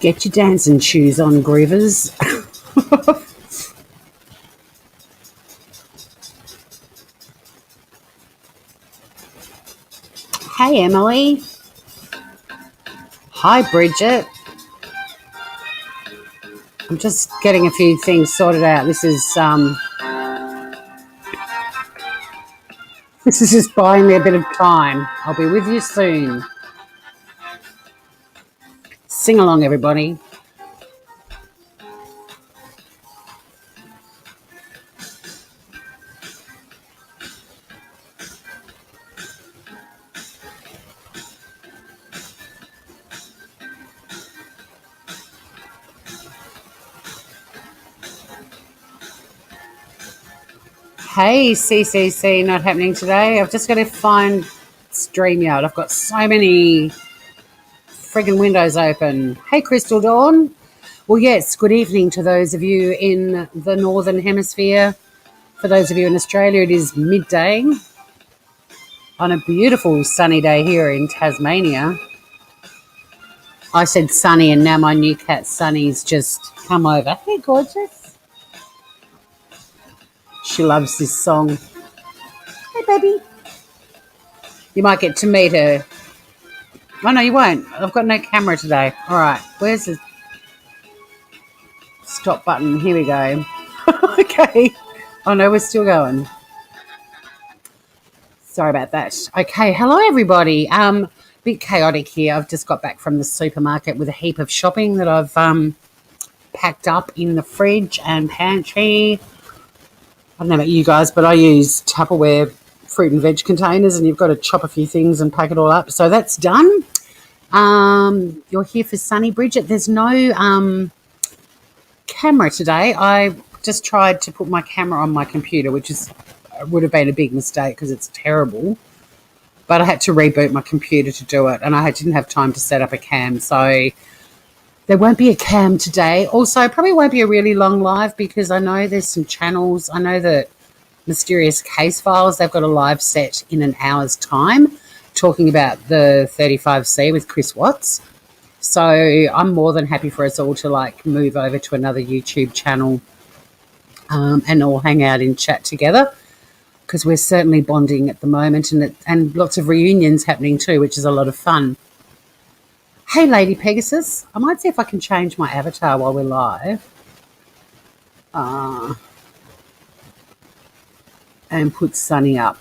Get your dancing shoes on, groovers. Hey, Emily. Hi, Bridget. I'm just getting a few things sorted out. This is just buying me a bit of time. I'll be with you soon. Sing along, everybody. Hey, CCC, not happening today. I've just got to find StreamYard. I've got so many friggin' windows open. Hey, Crystal Dawn. Well, yes, good evening to those of you in the Northern Hemisphere. For those of you in Australia, it is midday on a beautiful sunny day here in Tasmania. I said Sunny, and now my new cat Sunny's just come over. Hey, gorgeous. She loves this song. Hey, baby. You might get to meet her. Oh, no, you won't. I've got no camera today. All right. Where's the stop button? Here we go. Okay. Oh, no, we're still going. Sorry about that. Okay. Hello, everybody. Bit chaotic here. I've just got back from the supermarket with a heap of shopping that I've packed up in the fridge and pantry. I don't know about you guys, but I use Tupperware fruit and veg containers, and you've got to chop a few things and pack it all up. So that's done. You're here for Sunny, Bridget. There's no camera today. I just tried to put my camera on my computer, which would have been a big mistake because it's terrible. But I had to reboot my computer to do it, and I didn't have time to set up a cam. So there won't be a cam today. Also, probably won't be a really long live because I know there's some channels. I know that Mysterious Case Files, they've got a live set in an hour's time talking about the 35C with Chris Watts. So I'm more than happy for us all to move over to another YouTube channel and all hang out and chat together because we're certainly bonding at the moment and lots of reunions happening too, which is a lot of fun. Hey, Lady Pegasus. I might see if I can change my avatar while we're live. And put Sunny up.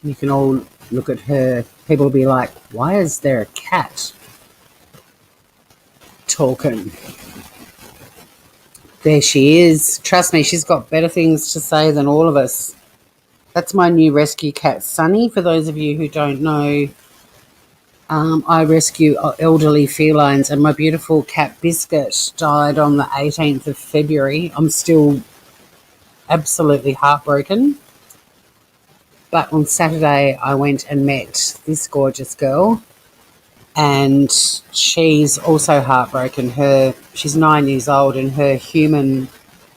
You can all look at her. People will be like, why is there a cat talking? There she is. Trust me, she's got better things to say than all of us. That's my new rescue cat, Sunny. For those of you who don't know, I rescue elderly felines, and my beautiful cat Biscuit died on the 18th of February. I'm still absolutely heartbroken. But on Saturday, I went and met this gorgeous girl, and she's also heartbroken. She's 9 years old, and her human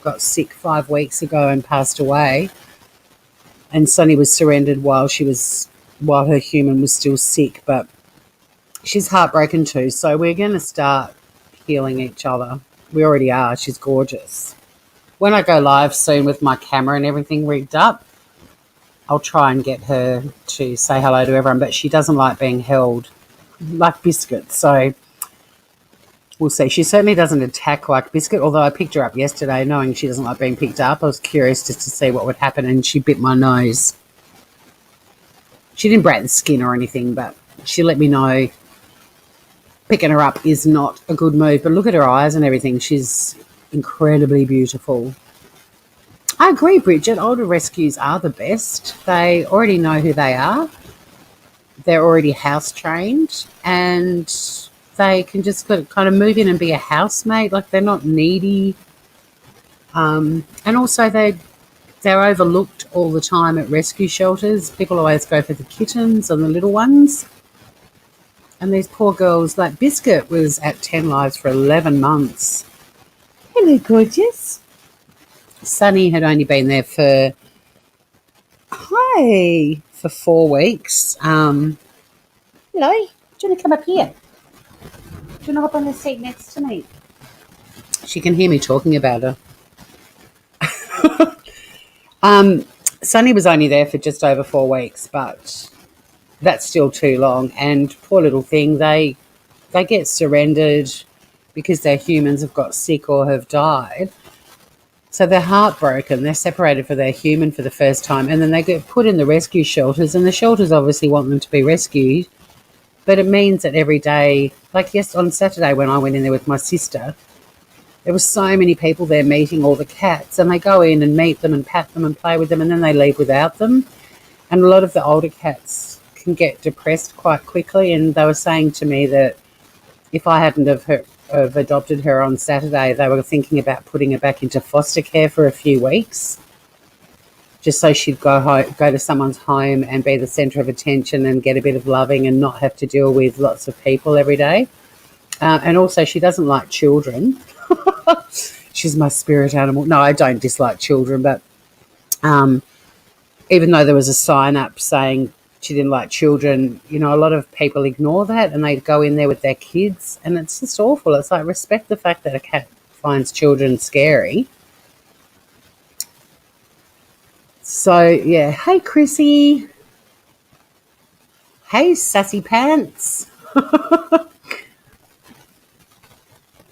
got sick 5 weeks ago and passed away. And Sunny was surrendered while her human was still sick, but she's heartbroken too. So we're going to start healing each other. We already are. She's gorgeous. When I go live soon with my camera and everything rigged up, I'll try and get her to say hello to everyone, but she doesn't like being held like Biscuit. So we'll see. She certainly doesn't attack like Biscuit, although I picked her up yesterday knowing she doesn't like being picked up. I was curious just to see what would happen, and she bit my nose. She didn't break the skin or anything, but she let me know picking her up is not a good move. But look at her eyes and everything. She's incredibly beautiful. I agree, Bridget. Older rescues are the best. They already know who they are. They're already house trained, and they can just kind of move in and be a housemate. Like, they're not needy. And also they're overlooked all the time at rescue shelters. People always go for the kittens and the little ones. And these poor girls, like Biscuit was at 10 Lives for 11 months. Hello, gorgeous. Sunny had only been there for 4 weeks. Hello. Do you Do you want to come up here? Do you want to hop on the seat next to me? She can hear me talking about her. Sunny was only there for just over 4 weeks, but that's still too long. And poor little thing, they get surrendered because their humans have got sick or have died. So they're heartbroken. They're separated from their human for the first time, and then they get put in the rescue shelters, and the shelters obviously want them to be rescued. But it means that every day, like yes, on Saturday when I went in there with my sister, there were so many people there meeting all the cats, and they go in and meet them and pat them and play with them, and then they leave without them. And a lot of the older cats can get depressed quite quickly, and they were saying to me that if I hadn't have adopted her on Saturday, they were thinking about putting her back into foster care for a few weeks, just so she'd go to someone's home and be the centre of attention and get a bit of loving and not have to deal with lots of people every day. And also, she doesn't like children. She's my spirit animal. No, I don't dislike children, but even though there was a sign up saying she didn't like children, you know, a lot of people ignore that and they go in there with their kids, and it's just awful. It's like, respect the fact that a cat finds children scary. So, yeah. Hey, Chrissy. Hey, Sassy Pants.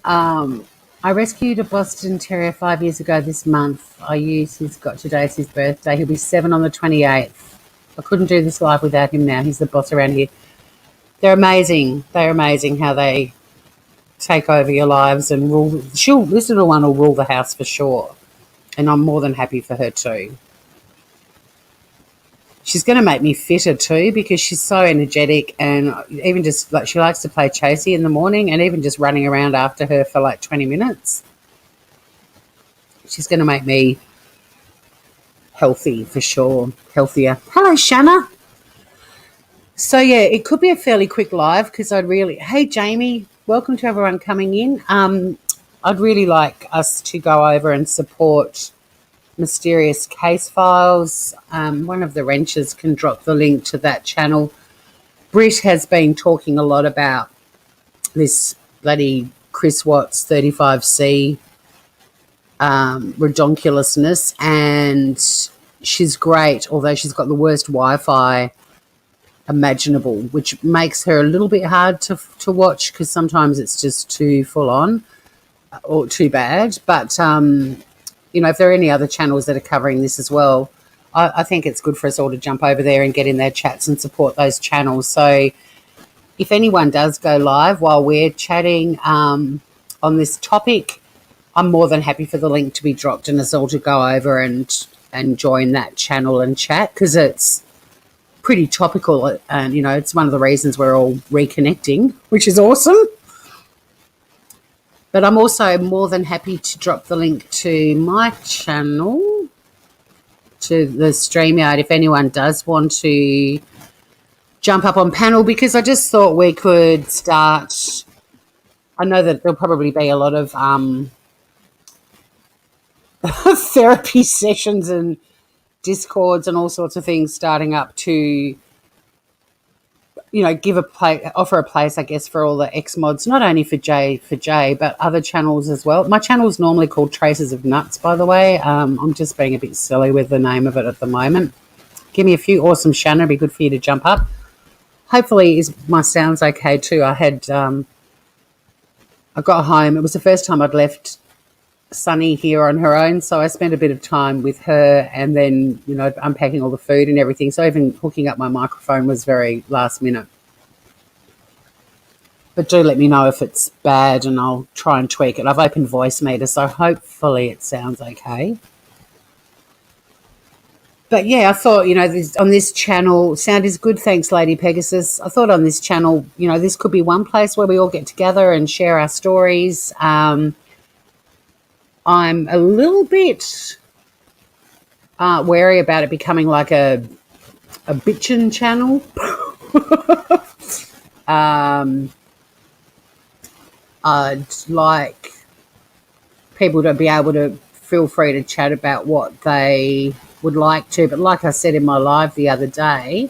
I rescued a Boston Terrier 5 years ago this month. Today's his birthday. He'll be 7 on the 28th. I couldn't do this live without him now. He's the boss around here. They're amazing. They're amazing how they take over your lives and rule. This little one will rule the house for sure. And I'm more than happy for her too. She's going to make me fitter too, because she's so energetic, and even just like she likes to play chasey in the morning, and even just running around after her for like 20 minutes. She's going to make me healthy for sure, healthier. Hello, Shanna. So yeah, it could be a fairly quick live because hey Jamie, welcome to everyone coming in. I'd really like us to go over and support Mysterious Case Files. One of the wrenches can drop the link to that channel. Britt has been talking a lot about this bloody Chris Watts 35C redonkulousness, and she's great, although she's got the worst Wi-Fi imaginable, which makes her a little bit hard to watch because sometimes it's just too full on or too bad. But you know, if there are any other channels that are covering this as well, I think it's good for us all to jump over there and get in their chats and support those channels. So if anyone does go live while we're chatting on this topic, I'm more than happy for the link to be dropped and us all to go over and join that channel and chat, because it's pretty topical, and, you know, it's one of the reasons we're all reconnecting, which is awesome. But I'm also more than happy to drop the link to my channel, to the StreamYard, if anyone does want to jump up on panel, because I just thought we could start. I know that there'll probably be a lot of therapy sessions and Discords and all sorts of things starting up to, you know, offer a place, I guess, for all the ex-mods, not only for J4J, but other channels as well. My channel is normally called Traces of Nuts, by the way. I'm just being a bit silly with the name of it at the moment. Give me a few. Awesome, Shannon. It'd be good for you to jump up. Hopefully my sound's okay too. I got home. It was the first time I'd left Sunny here on her own, so I spent a bit of time with her, and then, you know, unpacking all the food and everything. So even hooking up my microphone was very last minute. But do let me know if it's bad and I'll try and tweak it. I've opened Voice Meter, so hopefully it sounds okay. But yeah, I thought, you know, on this channel, sound is good. Thanks, Lady Pegasus. I thought on this channel, you know, this could be one place where we all get together and share our stories. I'm a little bit wary about it becoming like a bitchin' channel. I'd like people to be able to feel free to chat about what they would like to. But like I said in my live the other day,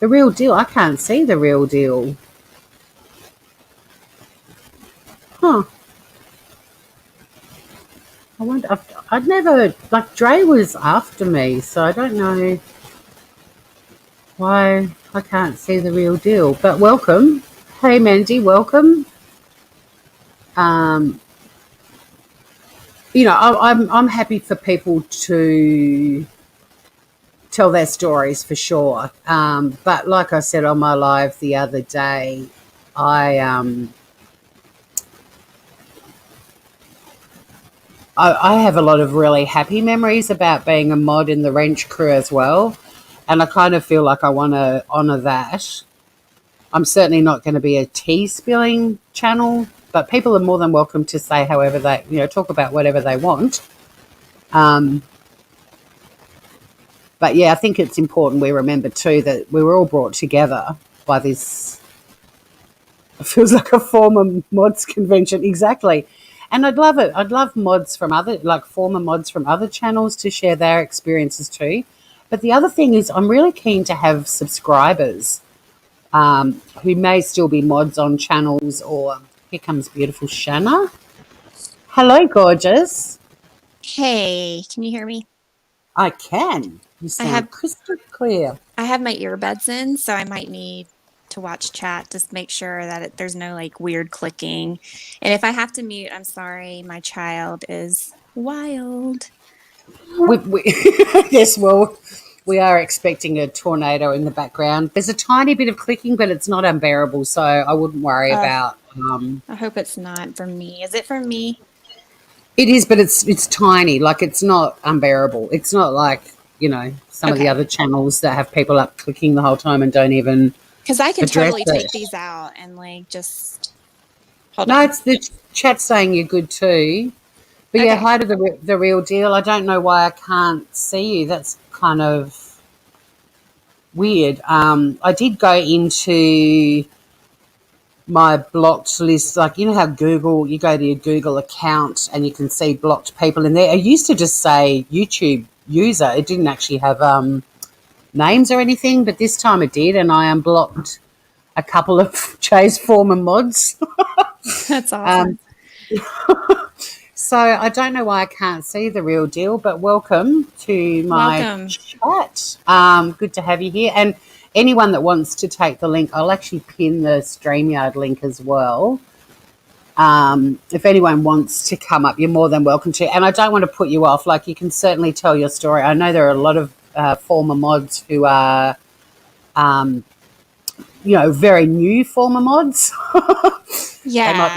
The real deal. I can't see the real deal. Huh. I wonder. I'd never, like, Dre was after me, so I don't know why I can't see the real deal. But welcome. Hey, Mandy, welcome. Um, I'm happy for people to tell their stories for sure. But like I said on my live the other day, I I have a lot of really happy memories about being a mod in the wrench crew as well, and I kind of feel like I want to honour that. I'm certainly not going to be a tea spilling channel, but people are more than welcome to say however they, talk about whatever they want. Um, but yeah, I think it's important we remember too that we were all brought together by this. It feels like a former mods convention, exactly. And I'd love it. I'd love mods from former mods from other channels to share their experiences too. But the other thing is, I'm really keen to have subscribers who may still be mods on channels. Or here comes beautiful Shanna. Hello, gorgeous. Hey, can you hear me? I can. You I have sound crystal clear. I have my earbuds in, so I might need to watch chat just make sure that there's no like weird clicking. And if I have to mute, I'm sorry, my child is wild. We yes, well, we are expecting a tornado in the background. There's a tiny bit of clicking, but it's not unbearable, so I wouldn't worry Uh, about. I hope it's not from me. Is it from me? It is, but it's tiny. Like, it's not unbearable. It's not like some of the Okay. other channels that have people up clicking the whole time and don't even Because I can address totally it. take these out and like just hold No, on. it's the chat saying you're good too. But yeah, Okay. hi to the real deal. I don't know why I can't see you. That's kind of weird. I did go into my blocked list, like how Google, you go to your Google account and you can see blocked people in there. It used to just say YouTube user. It didn't actually have names or anything, but this time it did, and I unblocked a couple of Jay's former mods. That's um, awesome. so I don't know why I can't see the real deal, but welcome to my Welcome. chat. Good to have you here. And anyone that wants to take the link, I'll actually pin the StreamYard link as well. If anyone wants to come up, you're more than welcome to. And I don't want to put you off. Like, you can certainly tell your story. I know there are a lot of former mods who are, very new former mods. Yeah.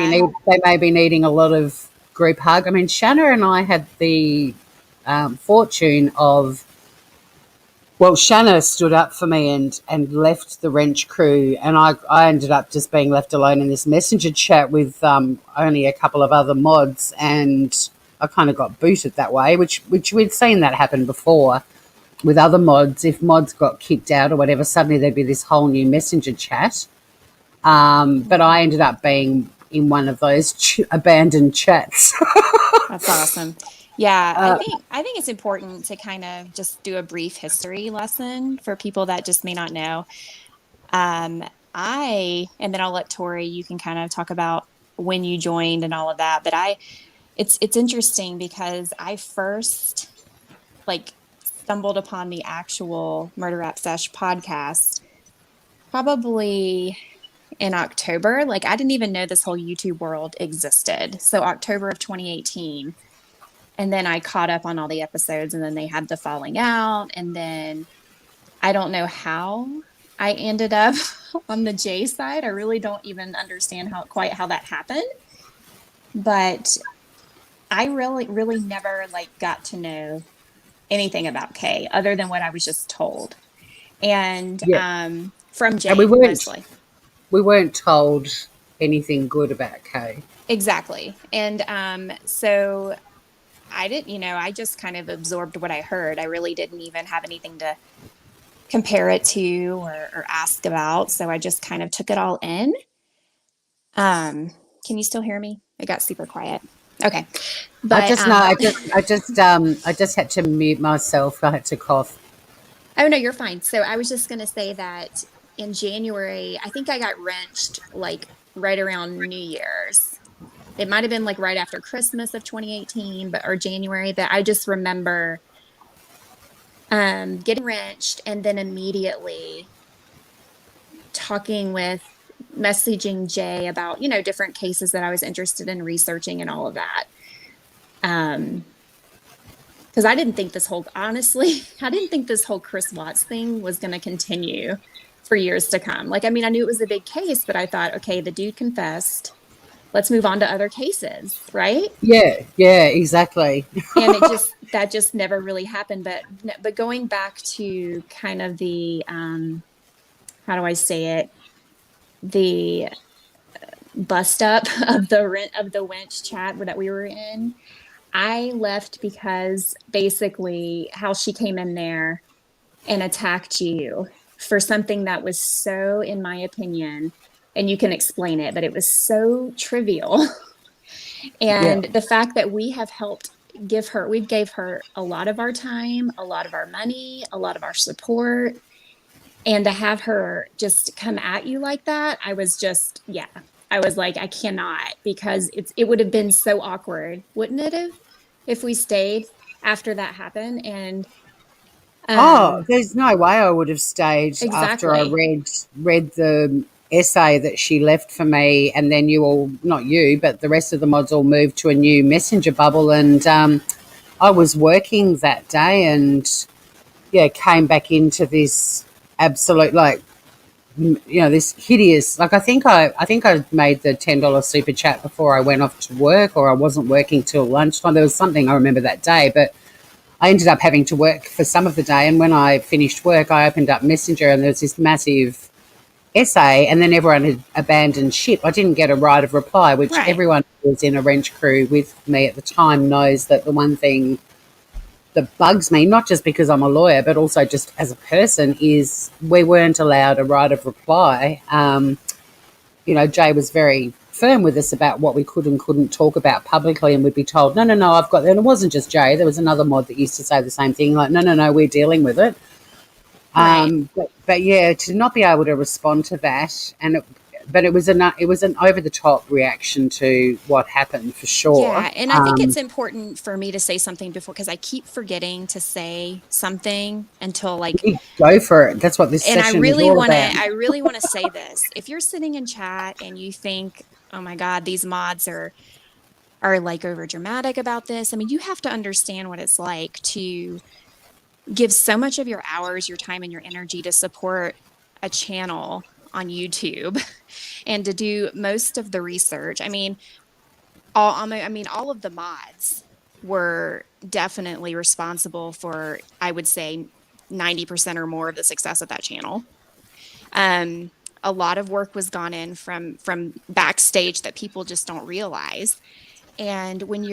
They may be needing a lot of group hug. I mean, Shanna and I had the fortune of, well, Shanna stood up for me and left the wrench crew, and I ended up just being left alone in this messenger chat with only a couple of other mods, and I kind of got booted that way, which we'd seen that happen before with other mods. If mods got kicked out or whatever, suddenly there'd be this whole new messenger chat. But I ended up being in one of those abandoned chats. That's awesome. Yeah, I think it's important to kind of just do a brief history lesson for people that just may not know. Um, and then I'll let Tori, you can kind of talk about when you joined and all of that. But it's interesting because I first like stumbled upon the actual Murder Rap Sesh podcast probably in October. Like I didn't even know this whole YouTube world existed. So October of 2018. And then I caught up on all the episodes, and then they had the falling out. And then I don't know how I ended up on the J side. I really don't even understand how that happened. But I really, really never like got to know anything about K other than what I was just told. And Yeah, from and we Jay weren't mostly. we weren't told anything good about Kay. Exactly. And so I didn't, I just kind of absorbed what I heard. I really didn't even have anything to compare it to or ask about. So I just kind of took it all in. Um, can you still hear me? It got super quiet. Okay. I But just know. I just had to mute myself. I had to cough. oh no, you're fine. So I was just gonna say that in January, I think I got wrenched like right around New Year's. It might have been like right after Christmas of 2018, but or January, that I just remember getting wrenched and then immediately talking with messaging Jay about, different cases that I was interested in researching and all of that. Um, because I didn't think this whole, honestly, I didn't think this whole Chris Watts thing was going to continue for years to come. Like, I mean, I knew it was a big case, but I thought, okay, the dude confessed. Let's move on to other cases, right? Yeah, yeah, exactly. And that just never really happened. But going back to kind of the, how do I say it? The bust up of the winch chat that we were in. I left because basically how she came in there and attacked you for something that was so, in my opinion, and you can explain it, but it was so trivial. Yeah. And the fact that we have helped we gave her a lot of our time, a lot of our money, a lot of our support. And to have her just come at you like that, I was just, yeah, I was like, I cannot, because it would have been so awkward, wouldn't it have, if we stayed after that happened? And Oh, um, there's no way I would have stayed after I exactly. read the essay that she left for me, and then you all, not you, but the rest of the mods all moved to a new messenger bubble, and I was working that day, and yeah, came back into this absolute like this hideous like I think I made the $10 super chat before I went off to work, or I wasn't working till lunchtime. There was something I remember that day, but I ended up having to work for some of the day, and when I finished work, I opened up Messenger, and there was this massive essay, and then everyone had abandoned ship. I didn't get a right of reply, which Right. everyone who was in a wrench crew with me at the time knows that the one thing that bugs me, not just because I'm a lawyer, but also just as a person, is we weren't allowed a right of reply. Jay was very firm with us about what we could and couldn't talk about publicly, and we'd be told, no, no, no, I've got, and it wasn't just Jay, there was another mod that used to say the same thing, like, no, no, no, we're dealing with it. Right. But yeah, to not be able to respond to that, but it was an over the top reaction to what happened for sure. Yeah, and I think it's important for me to say something before, because I keep forgetting to say something until like, You go for it. That's what this and session is all about. I really want to say this. If you're sitting in chat and you think, "Oh my God, these mods are like over dramatic about this," I mean, you have to understand what it's like to give so much of your hours, your time, and your energy to support a channel on YouTube and to do most of the research. All of the mods were definitely responsible for, I would say, 90% or more of the success of that channel. Um, a lot of work was gone in from backstage that people just don't realize. And when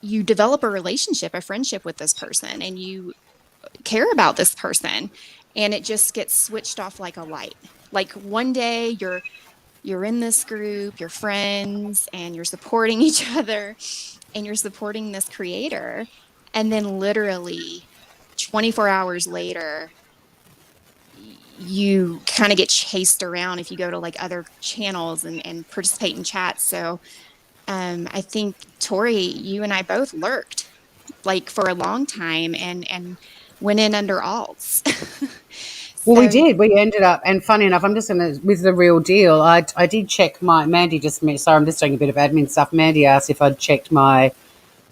you develop a relationship, a friendship with this person, and you care about this person, and it just gets switched off like a light. Like one day you're in this group, you're friends, and you're supporting each other, and you're supporting this creator, and then literally 24 hours later you kind of get chased around if you go to like other channels and participate in chats. So I think, Tori, you and I both lurked like for a long time and went in under alts. Well, we So did. We ended up, and funny enough, I'm just going to, with the real deal, I did check Mandy sorry, I'm just doing a bit of admin stuff. Mandy asked if I'd checked my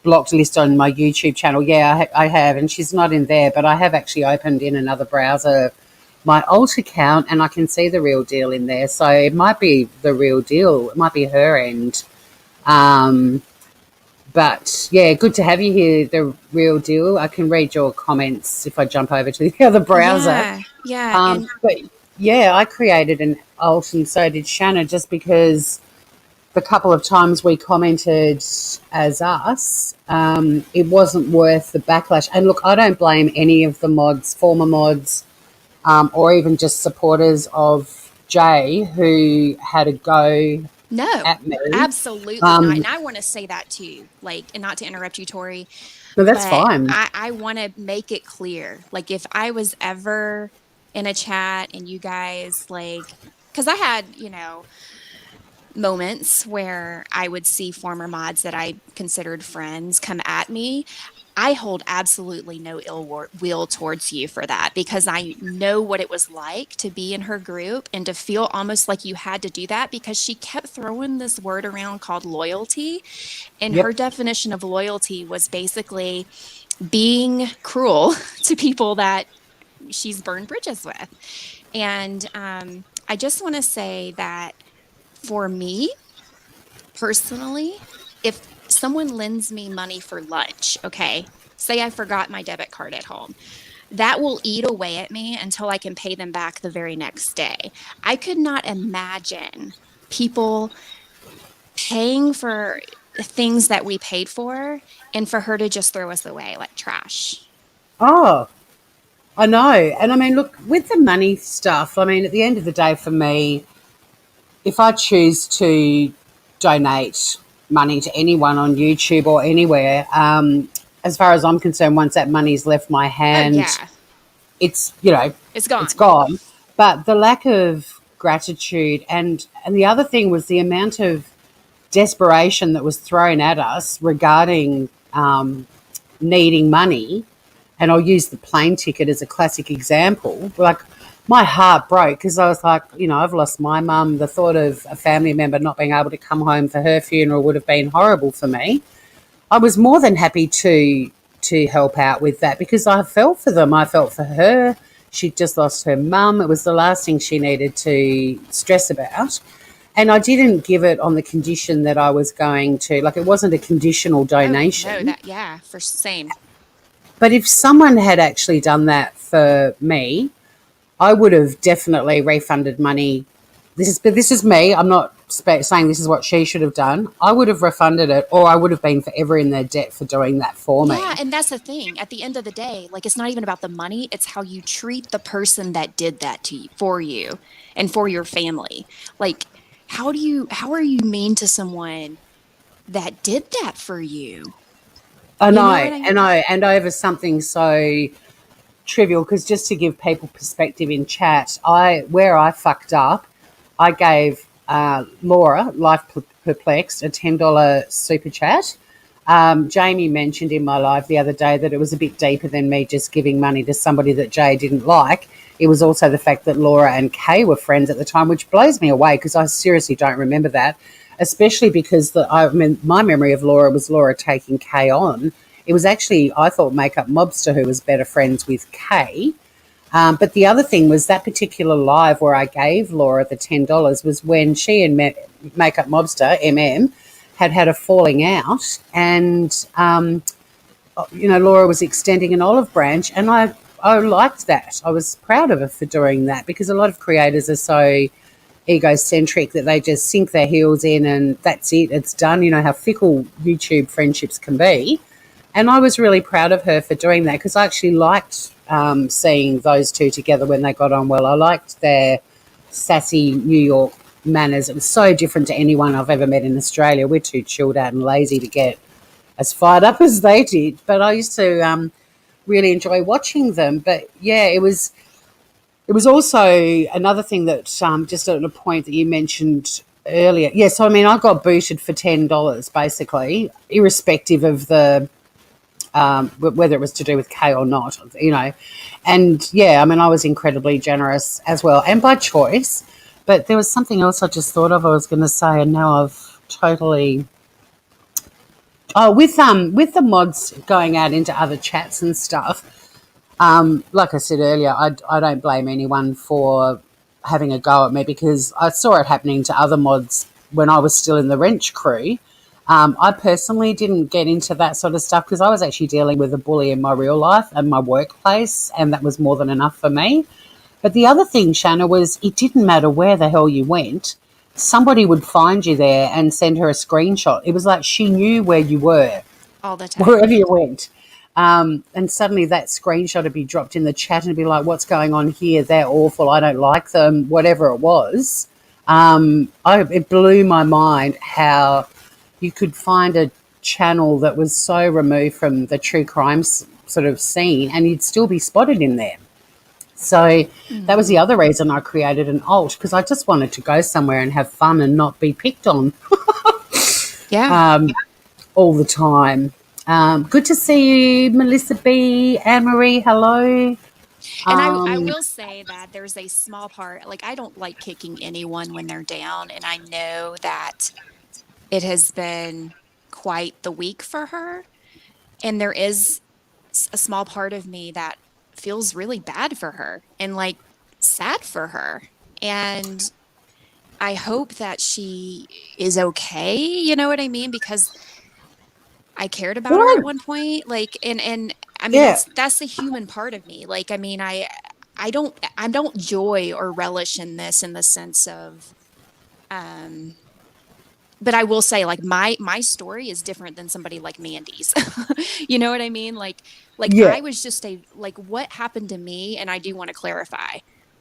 blocked list on my YouTube channel. Yeah, I have, and she's not in there, but I have actually opened in another browser my alt account, and I can see the real deal in there. So it might be the real deal. It might be her end. Um, but yeah, good to have you here, the real deal. I can read your comments if I jump over to the other browser. yeah, yeah. And But yeah, I created an alt, and so did Shanna, just because the couple of times we commented as us, it wasn't worth the backlash. And look, I don't blame any of the mods, former mods, or even just supporters of Jay who had a go no, at me. absolutely not. And Um, I want to say that too, like, and not to interrupt you, Tori, no, that's but fine. I want to make it clear. Like, if I was ever in a chat and you guys like, because I had, moments where I would see former mods that I considered friends come at me. I hold absolutely no will towards you for that because I know what it was like to be in her group and to feel almost like you had to do that because she kept throwing this word around called loyalty. And her Yep. definition of loyalty was basically being cruel to people that she's burned bridges with. And I just want to say that for me personally, if someone lends me money for lunch, okay, say I forgot my debit card at home, that will eat away at me until I can pay them back the very next day. I could not imagine people paying for things that we paid for and for her to just throw us away like trash. Oh, I know. And I mean, look, with the money stuff, I mean, at the end of the day, for me, if I choose to donate money to anyone on YouTube or anywhere, as far as I'm concerned, once that money's left my Oh, hand, yeah, it's it's it's gone. gone. But the lack of gratitude and the other thing was the amount of desperation that was thrown at us regarding needing money, and I'll use the plane ticket as a classic example. Like, my heart broke because I was like, I've lost my mum. The thought of a family member not being able to come home for her funeral would have been horrible for me. I was more than happy to help out with that because I felt for them. I felt for her. She'd just lost her mum. It was the last thing she needed to stress about. And I didn't give it on the condition that I was going to, like, it wasn't a conditional Oh, no, donation. that, yeah, for same. But if someone had actually done that for me, I would have definitely refunded money. This is me. I'm not saying this is what she should have done. I would have refunded it, or I would have been forever in their debt for doing that for Yeah, me. and that's the thing. At the end of the day, like it's not even about the money, it's how you treat the person that did that to you for you and for your family. Like how are you mean to someone that did that for you? I You know know, what I mean? and over something so trivial, because just to give people perspective in chat, I fucked up, I gave Laura, Life Perplexed, a $10 super chat. Jamie mentioned in my live the other day that it was a bit deeper than me just giving money to somebody that Jay didn't like. It was also the fact that Laura and Kay were friends at the time, which blows me away because I seriously don't remember that, especially because my memory of Laura was Laura taking Kay on. It was actually, I thought, Makeup Mobster who was better friends with Kay. But the other thing was that particular live where I gave Laura the $10 was when she and Makeup Mobster, MM, had a falling out, and Laura was extending an olive branch, and I liked that. I was proud of her for doing that because a lot of creators are so egocentric that they just sink their heels in and that's it, it's done. You know how fickle YouTube friendships can be. And I was really proud of her for doing that because I actually liked seeing those two together when they got on well. I liked their sassy New York manners. It was so different to anyone I've ever met in Australia. We're too chilled out and lazy to get as fired up as they did. But I used to really enjoy watching them. But yeah, it was also another thing that just at a point that you mentioned earlier. Yeah, so I mean, I got booted for $10 basically, irrespective of the whether it was to do with Kay or not, And yeah, I mean, I was incredibly generous as well, and by choice. But there was something else I just thought of I was going to say, and now I've totally. Oh, with the mods going out into other chats and stuff. Like I said earlier, I don't blame anyone for having a go at me because I saw it happening to other mods when I was still in the Wrench crew. I personally didn't get into that sort of stuff because I was actually dealing with a bully in my real life and my workplace, and that was more than enough for me. But the other thing, Shanna, was it didn't matter where the hell you went. Somebody would find you there and send her a screenshot. It was like she knew where you were, All the time. wherever you went. And suddenly that screenshot would be dropped in the chat and be like, what's going on here? They're awful. I don't like them, whatever it was. It blew my mind how you could find a channel that was so removed from the true crime sort of scene and you'd still be spotted in there. So that was the Mhm. other reason I created an alt, because I just wanted to go somewhere and have fun and not be picked on Yeah. all the time. Good to see you, Melissa B. Anne Marie. Hello. And I Um, will say that there's a small part, like I don't like kicking anyone when they're down, and I know that it has been quite the week for her, and there is a small part of me that feels really bad for her and like sad for her. And I hope that she is okay, you know what I mean? Because I cared about her at well, one point. Like and I mean yeah, that's the human part of me. Like I mean I don't joy or relish in this in the sense of um but I will say like my story is different than somebody like Mandy's. You know what I mean? Like yeah, I was just a like what happened to me, and I do want to clarify.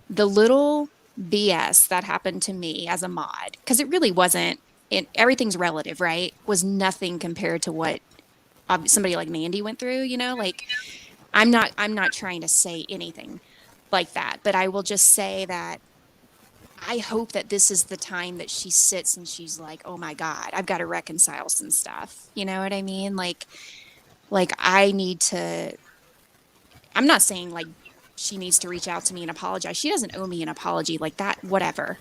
The little BS that happened to me as a mod, because it really wasn't, and everything's relative, right? Was nothing compared to what somebody like Mandy went through, you know? Like I'm not trying to say anything like that, but I will just say that I hope that this is the time that she sits and she's like, "Oh my God, I've got to reconcile some stuff." You know what I mean? Like I need to I'm not saying like she needs to reach out to me and apologize. She doesn't owe me an apology like that, whatever.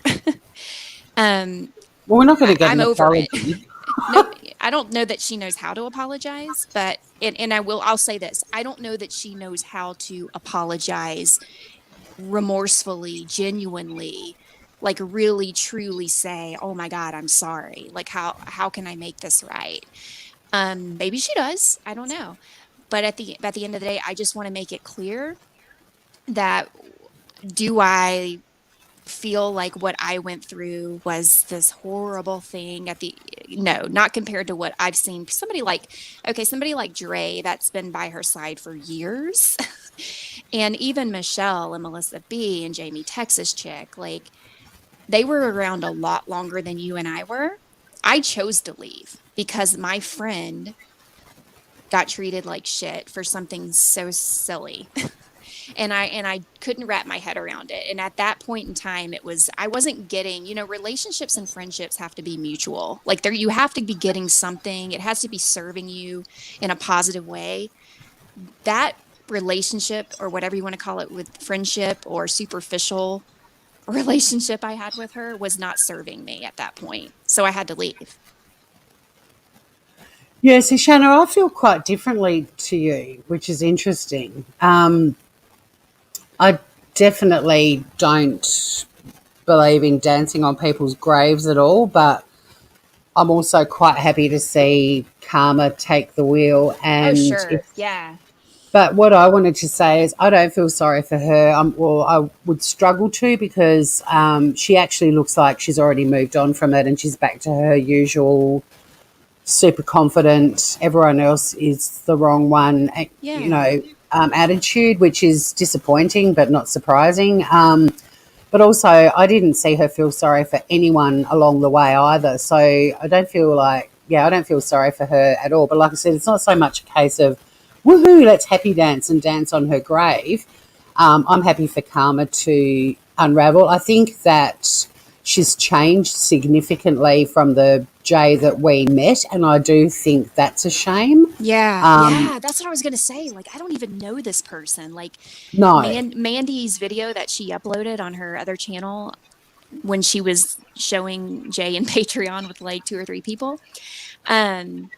um well, we're not going to get I'm an over it. apology. No, I don't know that she knows how to apologize, but and I'll say this. I don't know that she knows how to apologize remorsefully, genuinely, like really truly say, "Oh my God, I'm sorry. Like how can I make this right?" Maybe she does. I don't know. But at the end of the day, I just want to make it clear that do I feel like what I went through was this horrible thing at the no, not compared to what I've seen. Somebody like Dre that's been by her side for years. And even Michelle and Melissa B and Jamie Texas Chick, like they were around a lot longer than you and I were. I chose to leave because my friend got treated like shit for something so silly. And I couldn't wrap my head around it. And at that point in time, I wasn't getting, relationships and friendships have to be mutual. Like there you have to be getting something. It has to be serving you in a positive way. That relationship or whatever you want to call it with friendship or superficial relationship I had with her was not serving me at that point. So I had to leave. Yeah, see, Shanna, I feel quite differently to you, which is interesting. I definitely don't believe in dancing on people's graves at all, but I'm also quite happy to see karma take the wheel. Oh, And if, sure. Yeah. but what I wanted to say is, I don't feel sorry for her. Well, I would struggle to, because she actually looks like she's already moved on from it, and she's back to her usual super confident, everyone else is the wrong one, Yeah. attitude, which is disappointing but not surprising. But also, I didn't see her feel sorry for anyone along the way either. So I don't feel like, yeah, I don't feel sorry for her at all. But like I said, it's not so much a case of, woohoo, let's happy dance and dance on her grave. I'm happy for karma to unravel. I think that she's changed significantly from the Jay that we met, and I do think that's a shame. Yeah. Um, Yeah. That's what I was going to say. Like, I don't even know this person. Like, no, Mandy's video that she uploaded on her other channel when she was showing Jay in Patreon with like two or three people. Um,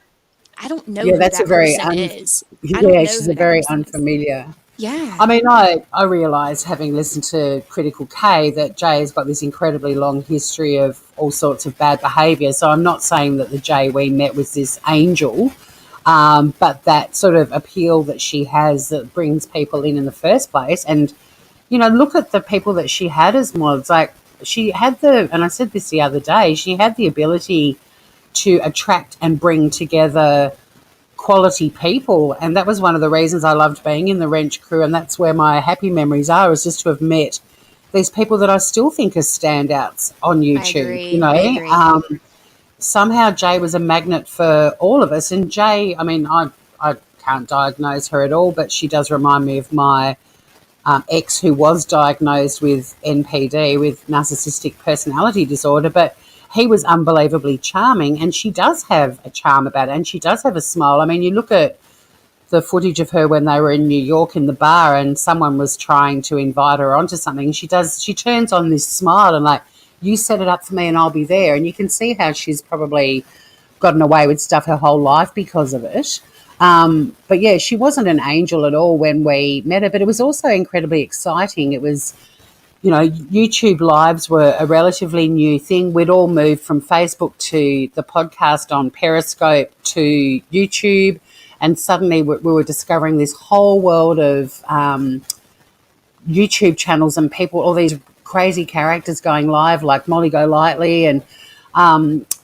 I don't know yeah, who that's a that very person is. I don't yeah, know she's who a that very person is. unfamiliar. I Yeah. mean, I realise, having listened to Critical K, that Jay has got this incredibly long history of all sorts of bad behaviour. So I'm not saying that the Jay we met was this angel, but that sort of appeal that she has that brings people in the first place. And, look at the people that she had as mods. Like, she had and I said this the other day, she had the ability to attract and bring together quality people, and that was one of the reasons I loved being in the Wrench crew, and that's where my happy memories are, is just to have met these people that I still think are standouts on I YouTube. agree. I agree. Somehow Jay was a magnet for all of us, and Jay, I mean, I can't diagnose her at all, but she does remind me of my ex who was diagnosed with NPD, with narcissistic personality disorder, but he was unbelievably charming, and she does have a charm about it, and she does have a smile. I mean, you look at the footage of her when they were in New York in the bar and someone was trying to invite her onto something. She turns on this smile and like, you set it up for me and I'll be there. And you can see how she's probably gotten away with stuff her whole life because of it. But yeah, she wasn't an angel at all when we met her, but it was also incredibly exciting. It was, you know, YouTube lives were a relatively new thing. We'd all moved from Facebook to the podcast on Periscope to YouTube, and suddenly we were discovering this whole world of YouTube channels and people, all these crazy characters going live like Molly Golightly, and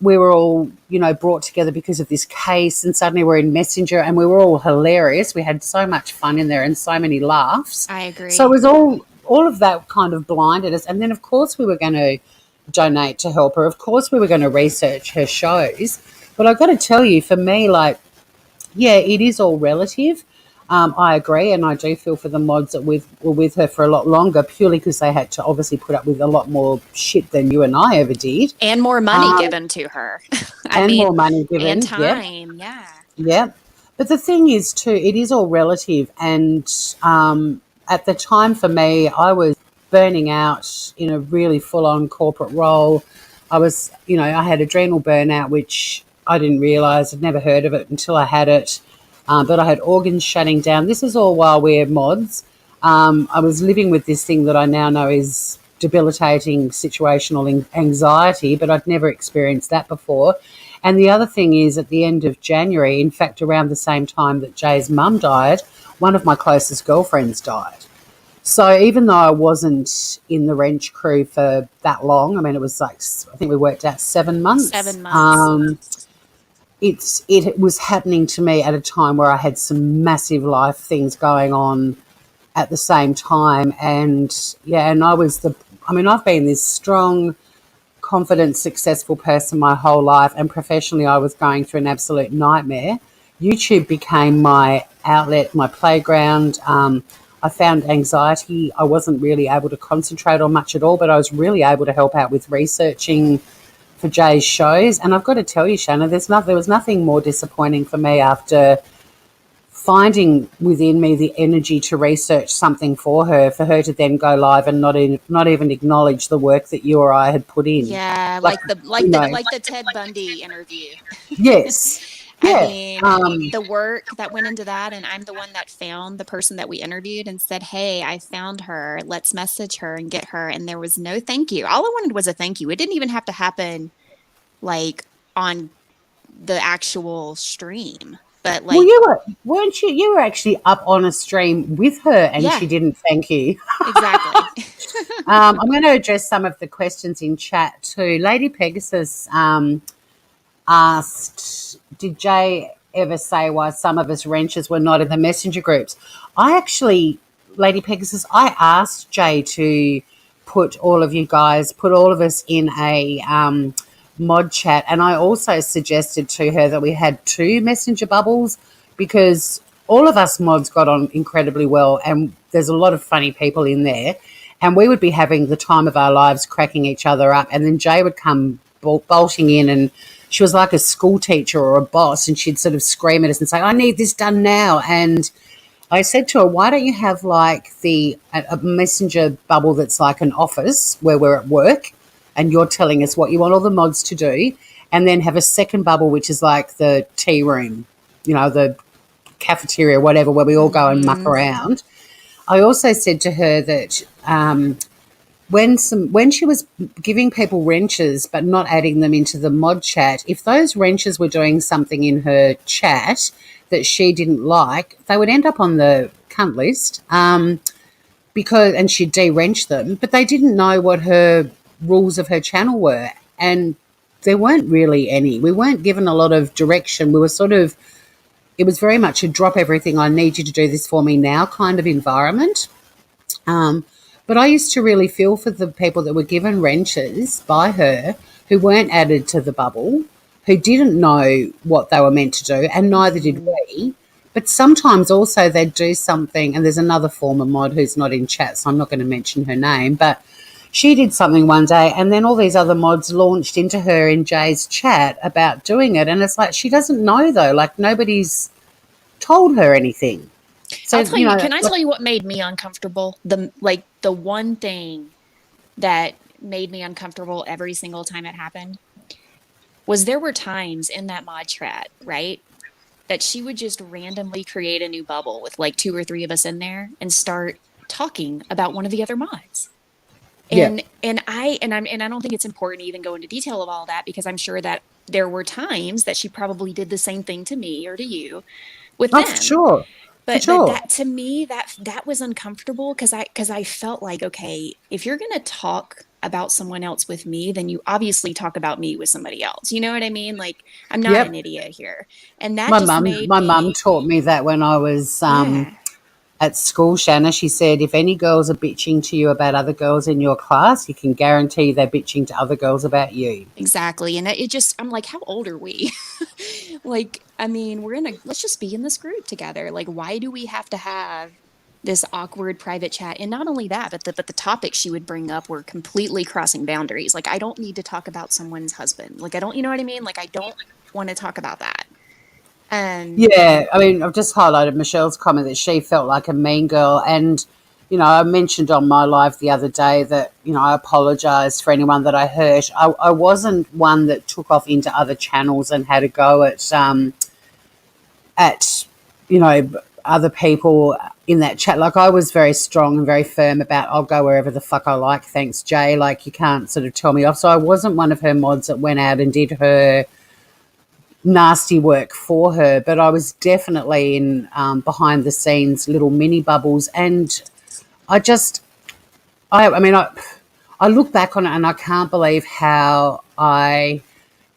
we were all, you know, brought together because of this case, and suddenly we're in Messenger and we were all hilarious. We had so much fun in there and so many laughs. I agree. So it was all of that kind of blinded us. And then, of course, we were going to donate to help her. Of course, we were going to research her shows. But I've got to tell you, for me, like, yeah, it is all relative. I agree, and I do feel for the mods that were with her for a lot longer, purely because they had to obviously put up with a lot more shit than you and I ever did. And more money given to her. More money given. And time, yeah. Yeah. But the thing is, too, it is all relative. And at the time for me, I was burning out in a really full-on corporate role. I was, you know, I had adrenal burnout, which I didn't realise. I'd never heard of it until I had it. But I had organs shutting down. This is all while we're mods. I was living with this thing that I now know is debilitating situational anxiety, but I'd never experienced that before. And the other thing is, at the end of January, in fact, around the same time that Jay's mum died, one of my closest girlfriends died. So even though I wasn't in the wrench crew for that long, I mean, it was like, I think we worked out 7 months. 7 months. It was happening to me at a time where I had some massive life things going on at the same time. And yeah, and I've been this strong, confident, successful person my whole life, and professionally I was going through an absolute nightmare. YouTube became my outlet, my playground. I found anxiety. I wasn't really able to concentrate on much at all, but I was really able to help out with researching for Jay's shows. And I've got to tell you, Shanna, there was nothing more disappointing for me after finding within me the energy to research something for her to then go live and not even acknowledge the work that you or I had put in. Yeah, like the Ted Bundy interview. Yes. Yeah. I mean, the work that went into that, and I'm the one that found the person that we interviewed and said, hey, I found her. Let's message her and get her. And there was no thank you. All I wanted was a thank you. It didn't even have to happen like on the actual stream. But like, well, you were actually up on a stream with her, and she didn't thank you. Exactly. I'm going to address some of the questions in chat too. Lady Pegasus asked, did Jay ever say why some of us wrenches were not in the messenger groups? Lady Pegasus, I asked Jay to put all of us in a mod chat, and I also suggested to her that we had 2 messenger bubbles, because all of us mods got on incredibly well, and there's a lot of funny people in there, and we would be having the time of our lives cracking each other up, and then Jay would come bolting in, and she was like a school teacher or a boss, and she'd sort of scream at us and say, I need this done now. And I said to her, why don't you have like a messenger bubble that's like an office where we're at work and you're telling us what you want all the mods to do, and then have a second bubble which is like the tea room, you know, the cafeteria, whatever, where we all go and muck around. I also said to her that when she was giving people wrenches but not adding them into the mod chat, if those wrenches were doing something in her chat that she didn't like, they would end up on the cunt list, and she'd de-wrench them, but they didn't know what her rules of her channel were, and there weren't really any. We weren't given a lot of direction. We were it was very much a drop everything, I need you to do this for me now kind of environment. But I used to really feel for the people that were given wrenches by her who weren't added to the bubble, who didn't know what they were meant to do, and neither did we. But sometimes also they do something, and there's another former mod who's not in chat, so I'm not going to mention her name, but she did something one day, and then all these other mods launched into her in Jay's chat about doing it, and it's like she doesn't know though, like nobody's told her anything. So I'll tell you, can I like, tell you what made me uncomfortable? The one thing that made me uncomfortable every single time it happened was there were times in that mod chat, right? That she would just randomly create a new bubble with like two or three of us in there and start talking about one of the other mods. yeah, And I don't think it's important to even go into detail of all that because I'm sure that there were times that she probably did the same thing to me or to you with oh for them. sure, for But sure, that to me that was uncomfortable because I felt like, okay, if you're gonna talk about someone else with me, then you obviously talk about me with somebody else. You know what I mean? Like I'm not an yep. idiot here. And that My just mum, made my mum me, taught me that when I was yeah, at school, Shanna. She said, if any girls are bitching to you about other girls in your class, you can guarantee they're bitching to other girls about you. exactly. And it just, I'm like, how old are we? Like, I mean, let's just be in this group together. Like, why do we have to have this awkward private chat? And not only that, but the topics she would bring up were completely crossing boundaries. Like, I don't need to talk about someone's husband. Like, I don't, you know what I mean? Like, I don't want to talk about that. Um, Yeah, I mean, I've just highlighted Michelle's comment that she felt like a mean girl. And, I mentioned on my live the other day that, I apologised for anyone that I hurt. I wasn't one that took off into other channels and had a go at, you know, other people in that chat. Like, I was very strong and very firm about, I'll go wherever the fuck I like. Thanks, Jay. Like, you can't sort of tell me off. So I wasn't one of her mods that went out and did her nasty work for her, but I was definitely in behind the scenes little mini bubbles, and I just, I mean, I look back on it and I can't believe how I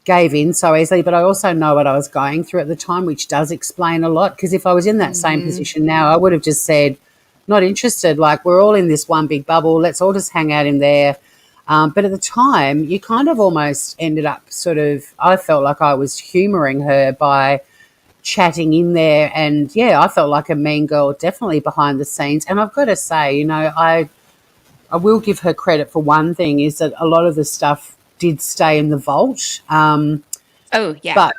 gave in so easily. But I also know what I was going through at the time, which does explain a lot. Because if I was in that same mhm. position now, I would have just said, not interested. Like, we're all in this one big bubble. Let's all just hang out in there. But at the time, you kind of almost ended up sort of, I felt like I was humouring her by chatting in there. And yeah, I felt like a mean girl, definitely behind the scenes. And I've got to say, I will give her credit for one thing is that a lot of the stuff did stay in the vault. Oh, yeah. But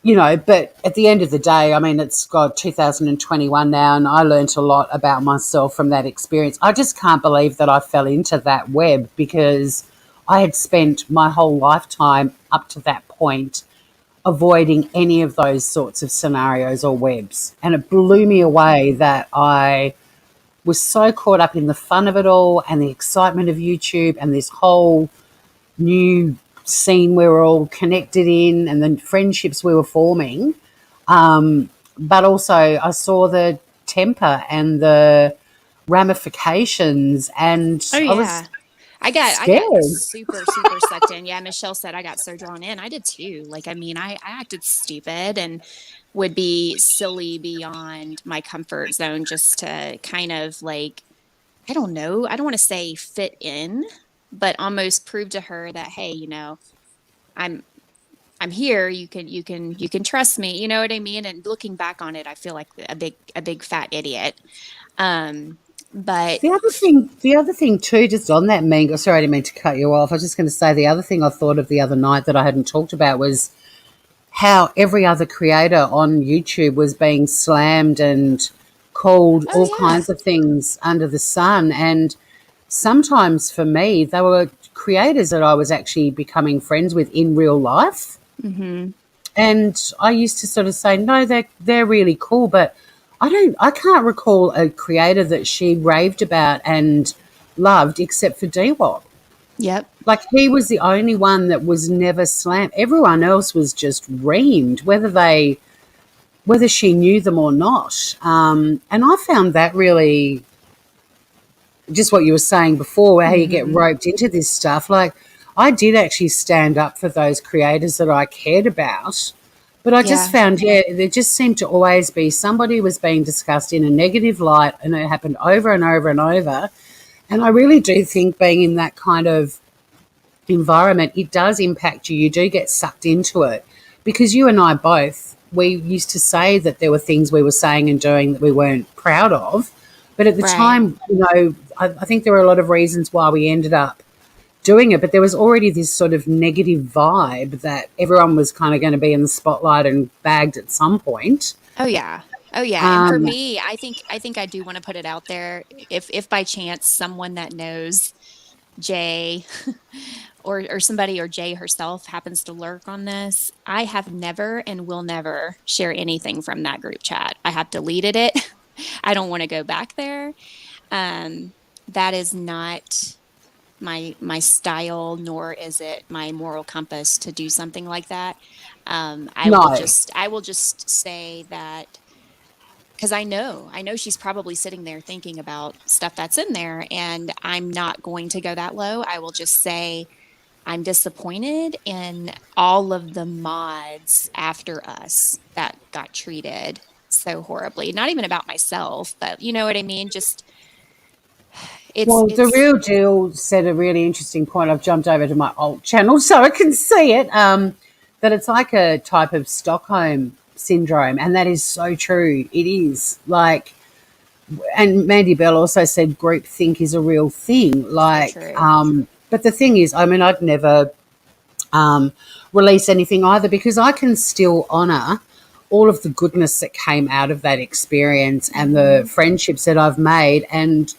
but at the end of the day, I mean, it's got 2021 now, and I learnt a lot about myself from that experience. I just can't believe that I fell into that web because I had spent my whole lifetime up to that point avoiding any of those sorts of scenarios or webs. And it blew me away that I was so caught up in the fun of it all and the excitement of YouTube and this whole new scene we were all connected in and the friendships we were forming. But also, I saw the temper and the ramifications, and Oh, I was yeah. I got scared. super, super sucked in. Yeah, Michelle said I got so drawn in. I did too. Like, I mean, I acted stupid and would be silly beyond my comfort zone just to kind of like, I don't know, I don't want to say fit in, but almost prove to her that, hey, I'm I'm here. You can trust me. You know what I mean? And looking back on it, I feel like a big fat idiot. Um, but The other thing too, just on that, Mingo. Sorry, I didn't mean to cut you off. I was just going to say the other thing I thought of the other night that I hadn't talked about was how every other creator on YouTube was being slammed and called oh all yeah. kinds of things under the sun. And sometimes for me, they were creators that I was actually becoming friends with in real life. Mm-hmm. And I used to sort of say, no, they're really cool, but I can't recall a creator that she raved about and loved except for DWOP. Yep. Like, he was the only one that was never slammed. Everyone else was just reamed, whether she knew them or not. And I found that really just what you were saying before, how you get Mm-hmm. roped into this stuff. Like, I did actually stand up for those creators that I cared about, but I just Yeah. found, yeah, there just seemed to always be somebody was being discussed in a negative light, and it happened over and over and over. And I really do think being in that kind of environment, it does impact you. You do get sucked into it because you and I both, we used to say that there were things we were saying and doing that we weren't proud of. But at the Right. time, I think there were a lot of reasons why we ended up doing it, but there was already this sort of negative vibe that everyone was kind of going to be in the spotlight and bagged at some point. Oh yeah. Oh yeah. And for Um, me, I think I do want to put it out there. If by chance someone that knows Jay or somebody or Jay herself happens to lurk on this, I have never and will never share anything from that group chat. I have deleted it. I don't want to go back there. Um, that is not my style, nor is it my moral compass to do something like that. no, I will just say that because I know she's probably sitting there thinking about stuff that's in there, and I'm not going to go that low. I will just say I'm disappointed in all of the mods after us that got treated so horribly. Not even about myself, but you know what I mean? Just well, the it's real deal said a really interesting point. I've jumped over to my alt channel so I can see it. That it's like a type of Stockholm syndrome, and that is so true. It is like, and Mandy Bell also said groupthink is a real thing. so Like, true. but the thing is, I mean, I'd never um, release anything either because I can still honour all of the goodness that came out of that experience and the Hmm. friendships that I've made. And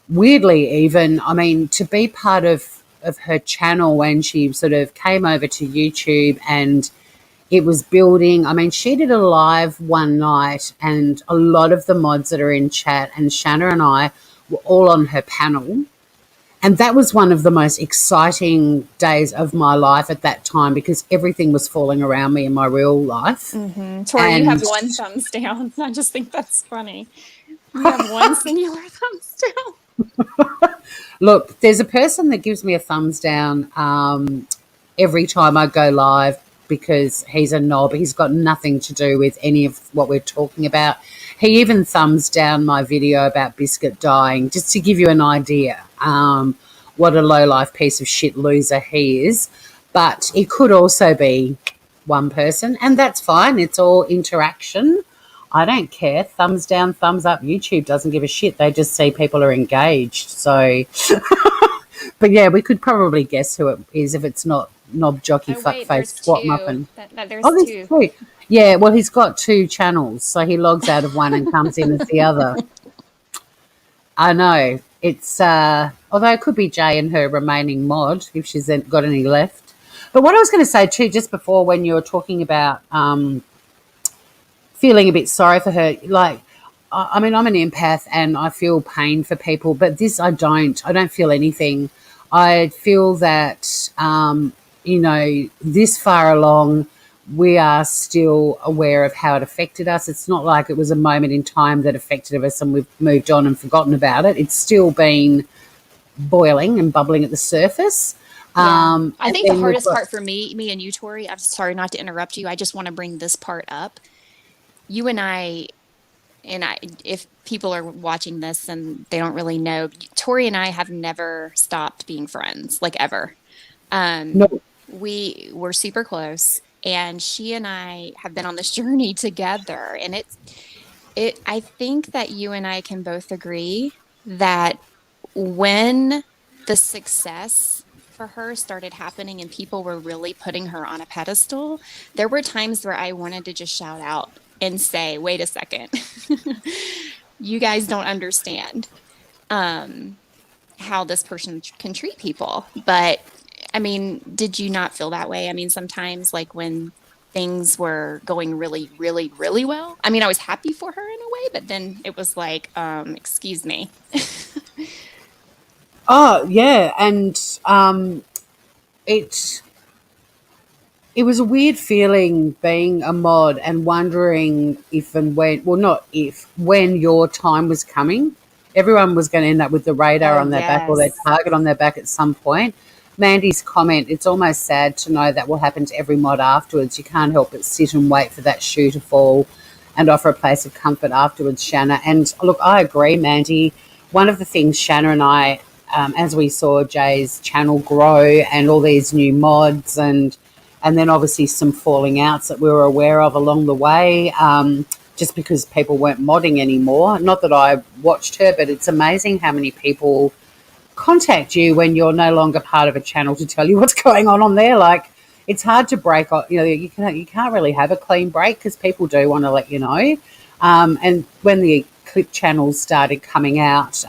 weirdly, even, I mean, to be part of her channel when she sort of came over to YouTube and it was building. I mean, she did a live one night, and a lot of the mods that are in chat and Shanna and I were all on her panel. And that was one of the most exciting days of my life at that time because everything was falling around me in my real life. Tori, you have And one thumbs down. I just think that's funny. You have one singular thumbs down. look, there's a person that gives me a thumbs down every time I go live because he's a knob. He's got nothing to do with any of what we're talking about. He even thumbs down my video about Biscuit dying, just to give you an idea what a low life piece of shit loser he is. But it could also be one person, and that's fine. It's all interaction. I don't care. Thumbs down, thumbs up. YouTube doesn't give a shit. They just see people are engaged. So, but yeah, we could probably guess who it is if it's not knob jockey Oh wait, there's fuckface swat two. muffin. There's Oh, there's two. two. Yeah, well, he's got two channels, so he logs out of one and comes in as the other. I know. It's although it could be Jay and her remaining mod if she's got any left. But what I was going to say too, just before when you were talking about feeling a bit sorry for her, like I mean, I'm an empath and I feel pain for people, but this I don't. I don't feel anything. I feel that this far along, we are still aware of how it affected us. It's not like it was a moment in time that affected us and we've moved on and forgotten about it. It's still been boiling and bubbling at the surface. Yeah. I And think the then we've hardest got part for me and you, Tori, I'm sorry not to interrupt you. I just want to bring this part up. You and I, if people are watching this and they don't really know, Tori and I have never stopped being friends, like ever. Um, no. we were super close, and she and I have been on this journey together. And I think that you and I can both agree that when the success for her started happening and people were really putting her on a pedestal, there were times where I wanted to just shout out and say, wait a second, you guys don't understand um, how this person can treat people. But I mean, did you not feel that way? I mean, sometimes like when things were going really, really, really well. I mean, I was happy for her in a way, but then it was like, excuse me. Oh yeah, and it it was a weird feeling being a mod and wondering if and when, well, not if, when your time was coming. Everyone was going to end up with the radar Oh, on their back or their yes. target on their back at some point. Mandy's comment, it's almost sad to know that will happen to every mod afterwards. You can't help but sit and wait for that shoe to fall and offer a place of comfort afterwards, Shanna. And look, I agree, Mandy. One of the things Shanna and I, as we saw Jay's channel grow and all these new mods and and then obviously some falling outs that we were aware of along the way, just because people weren't modding anymore. Not that I watched her, but it's amazing how many people contact you when you're no longer part of a channel to tell you what's going on there. Like, it's hard to break. You know, you can't really have a clean break because people do want to let you know. And when the clip channels started coming out,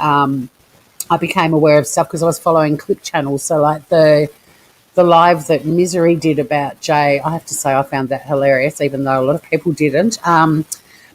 I became aware of stuff because I was following clip channels. So like the live that Misery did about Jay, I have to say I found that hilarious, even though a lot of people didn't.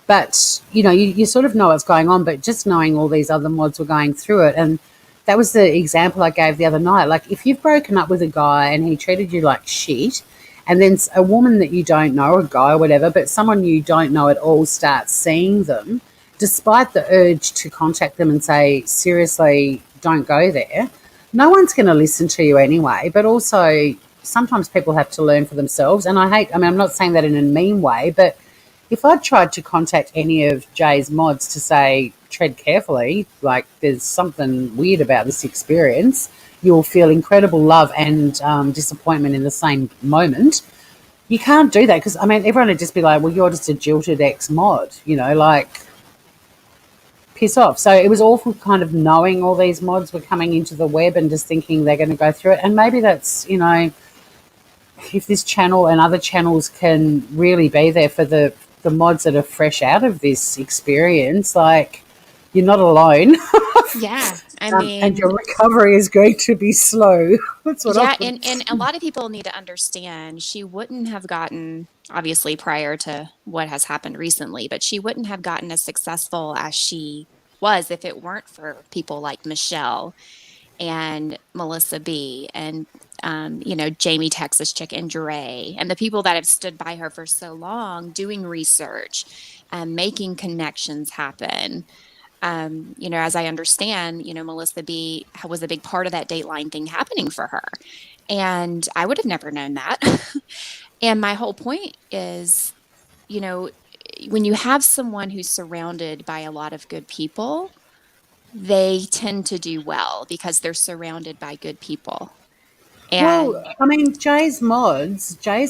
But, you know, you sort of know what's going on, but just knowing all these other mods were going through it. And that was the example I gave the other night. Like, if you've broken up with a guy and he treated you like shit, and then a woman that you don't know, or a guy or whatever, but someone you don't know at all starts seeing them, despite the urge to contact them and say, seriously, don't go there, no one's going to listen to you anyway. But also, sometimes people have to learn for themselves. And I'm not saying that in a mean way, but if I tried to contact any of Jay's mods to say, tread carefully, like there's something weird about this experience, you'll feel incredible love and disappointment in the same moment. You can't do that because, I mean, everyone would just be like, well, you're just a jilted ex-mod, you know, like, piss off. So it was awful kind of knowing all these mods were coming into the web and just thinking they're going to go through it. And maybe that's, you know, if this channel and other channels can really be there for the mods that are fresh out of this experience, like, you're not alone. Yeah, I And mean, your recovery is going to be slow. That's what I yeah, would. and a lot of people need to understand she wouldn't have gotten, obviously prior to what has happened recently, but she wouldn't have gotten as successful as she was if it weren't for people like Michelle and Melissa B and you know, Jamie Texas Chick and Dre and the people that have stood by her for so long doing research and making connections happen. You know, as I understand, you know, Melissa B was a big part of that Dateline thing happening for her. And I would have never known that. And my whole point is, you know, when you have someone who's surrounded by a lot of good people, they tend to do well because they're surrounded by good people. Well, And I mean, Jay's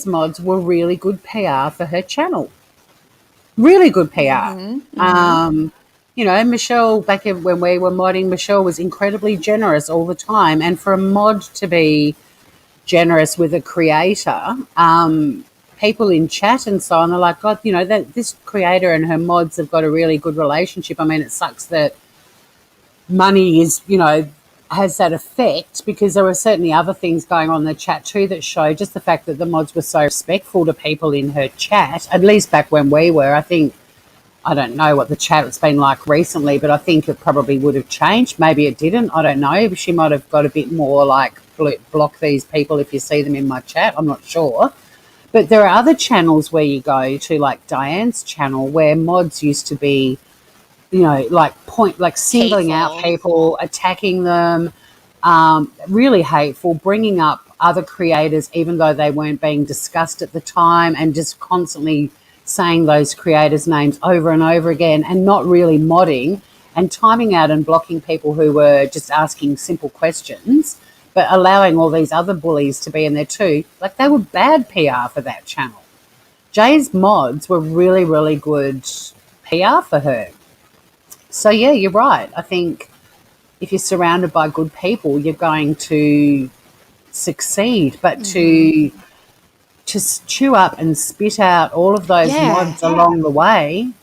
mods were really good PR for her channel. Really good PR. mhm, mhm. Um, you know, Michelle, when we were modding, Michelle was incredibly generous all the time. And for a mod to be generous with a creator, people in chat and so on are like, God, you know, that this creator and her mods have got a really good relationship. I mean, it sucks that money is, you know, has that effect because there were certainly other things going on in the chat too that show just the fact that the mods were so respectful to people in her chat, at least back when we were. I think, I don't know what the chat has been like recently, but I think it probably would have changed. Maybe it didn't. I don't know. She might have got a bit more like block these people if you see them in my chat. I'm not sure. But there are other channels where you go to, like Diane's channel, where mods used to be, you know, like singling out Hateful. people, attacking them, really hateful, bringing up other creators even though they weren't being discussed at the time, and just constantly saying those creators' names over and over again, and not really modding and timing out and blocking people who were just asking simple questions, but allowing all these other bullies to be in there too. Like, they were bad PR for that channel. Jay's mods were really, really good PR for her. So yeah, you're right. I think if you're surrounded by good people, you're going to succeed. But Mhm. to just chew up and spit out all of those Yeah. mods along the way,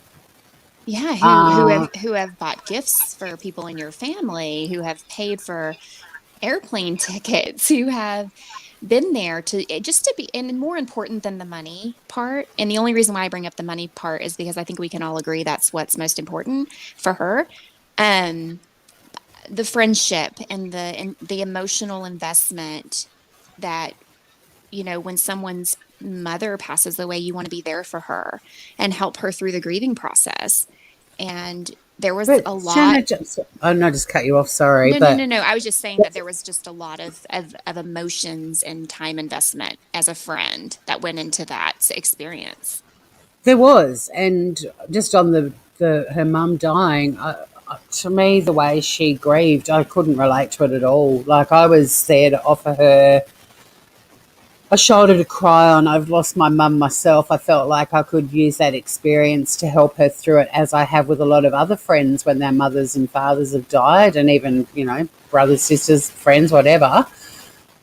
Yeah, uh, who have bought gifts for people in your family, who have paid for airplane tickets, who have been there to just to be, and more important than the money part. And the only reason why I bring up the money part is because I think we can all agree that's what's most important for her. Um, the friendship and the emotional investment that, you know, when someone's mother passes away, you want to be there for her and help her through the grieving process. And there was but a lot. Shanna, just, oh no, just cut you off. Sorry, No, no, but no, no. I was just saying that there was just a lot of emotions and time investment as a friend that went into that experience. there was, and just on the her mum dying. To me, the way she grieved, I couldn't relate to it at all. Like, I was there to offer her a shoulder to cry on. I've lost my mum myself. I felt like I could use that experience to help her through it, as I have with a lot of other friends when their mothers and fathers have died, and even, brothers, sisters, friends, whatever.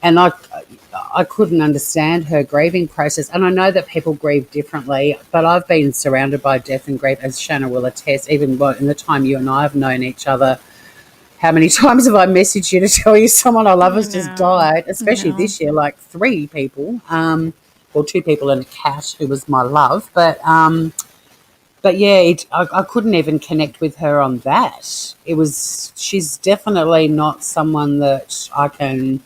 And I couldn't understand her grieving process. And I know that people grieve differently, but I've been surrounded by death and grief, as Shanna will attest, even in the time you and I have known each other. How many times have I messaged you to tell you someone I love I has just know. died, I especially know. this year, like 3 people, well, 2 people and a cat who was my love. But yeah, I couldn't even connect with her on that. She's definitely not someone that I can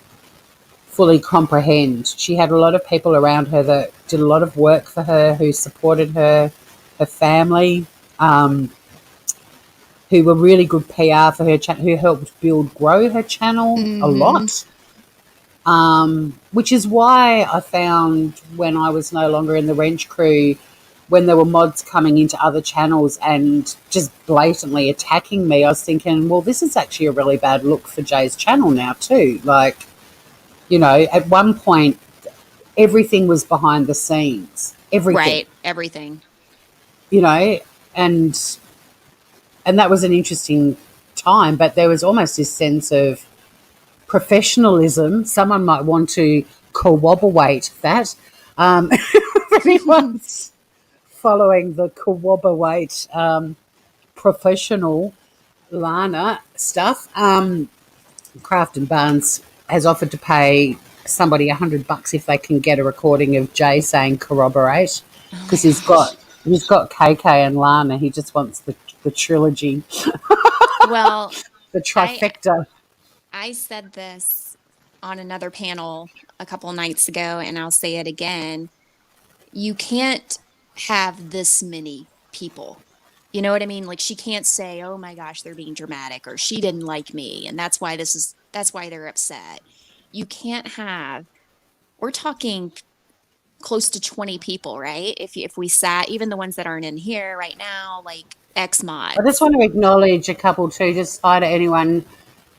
fully comprehend. She had a lot of people around her that did a lot of work for her, who supported her, her family, um, who were really good PR for her, who helped grow her channel a Mhm. lot. Which is why I found, when I was no longer in the Wrench crew, when there were mods coming into other channels and just blatantly attacking me, I was thinking, well, this is actually a really bad look for Jay's channel now too. Like, at one point, everything was behind the scenes, everything, Right. Everything. you know, and and that was an interesting time. But there was almost this sense of professionalism. Someone might want to corroborate that. If anyone's following the corroborate professional Lana stuff, Craft and Barnes has offered to pay somebody $100 if they can get a recording of Jay saying corroborate, Oh my because gosh. he's got KK and Lana. He just wants the trilogy, Well, the I trifecta. I said this on another panel a couple nights ago, and I'll say it again. You can't have this many people. You know what I mean? Like she can't say, "Oh my gosh, they're being dramatic," or "She didn't like me," and that's why they're upset. You can't have. We're talking close to 20 people, right? If we sat, even the ones that aren't in here right now, like X I just mods. want to acknowledge a couple too, just hi to anyone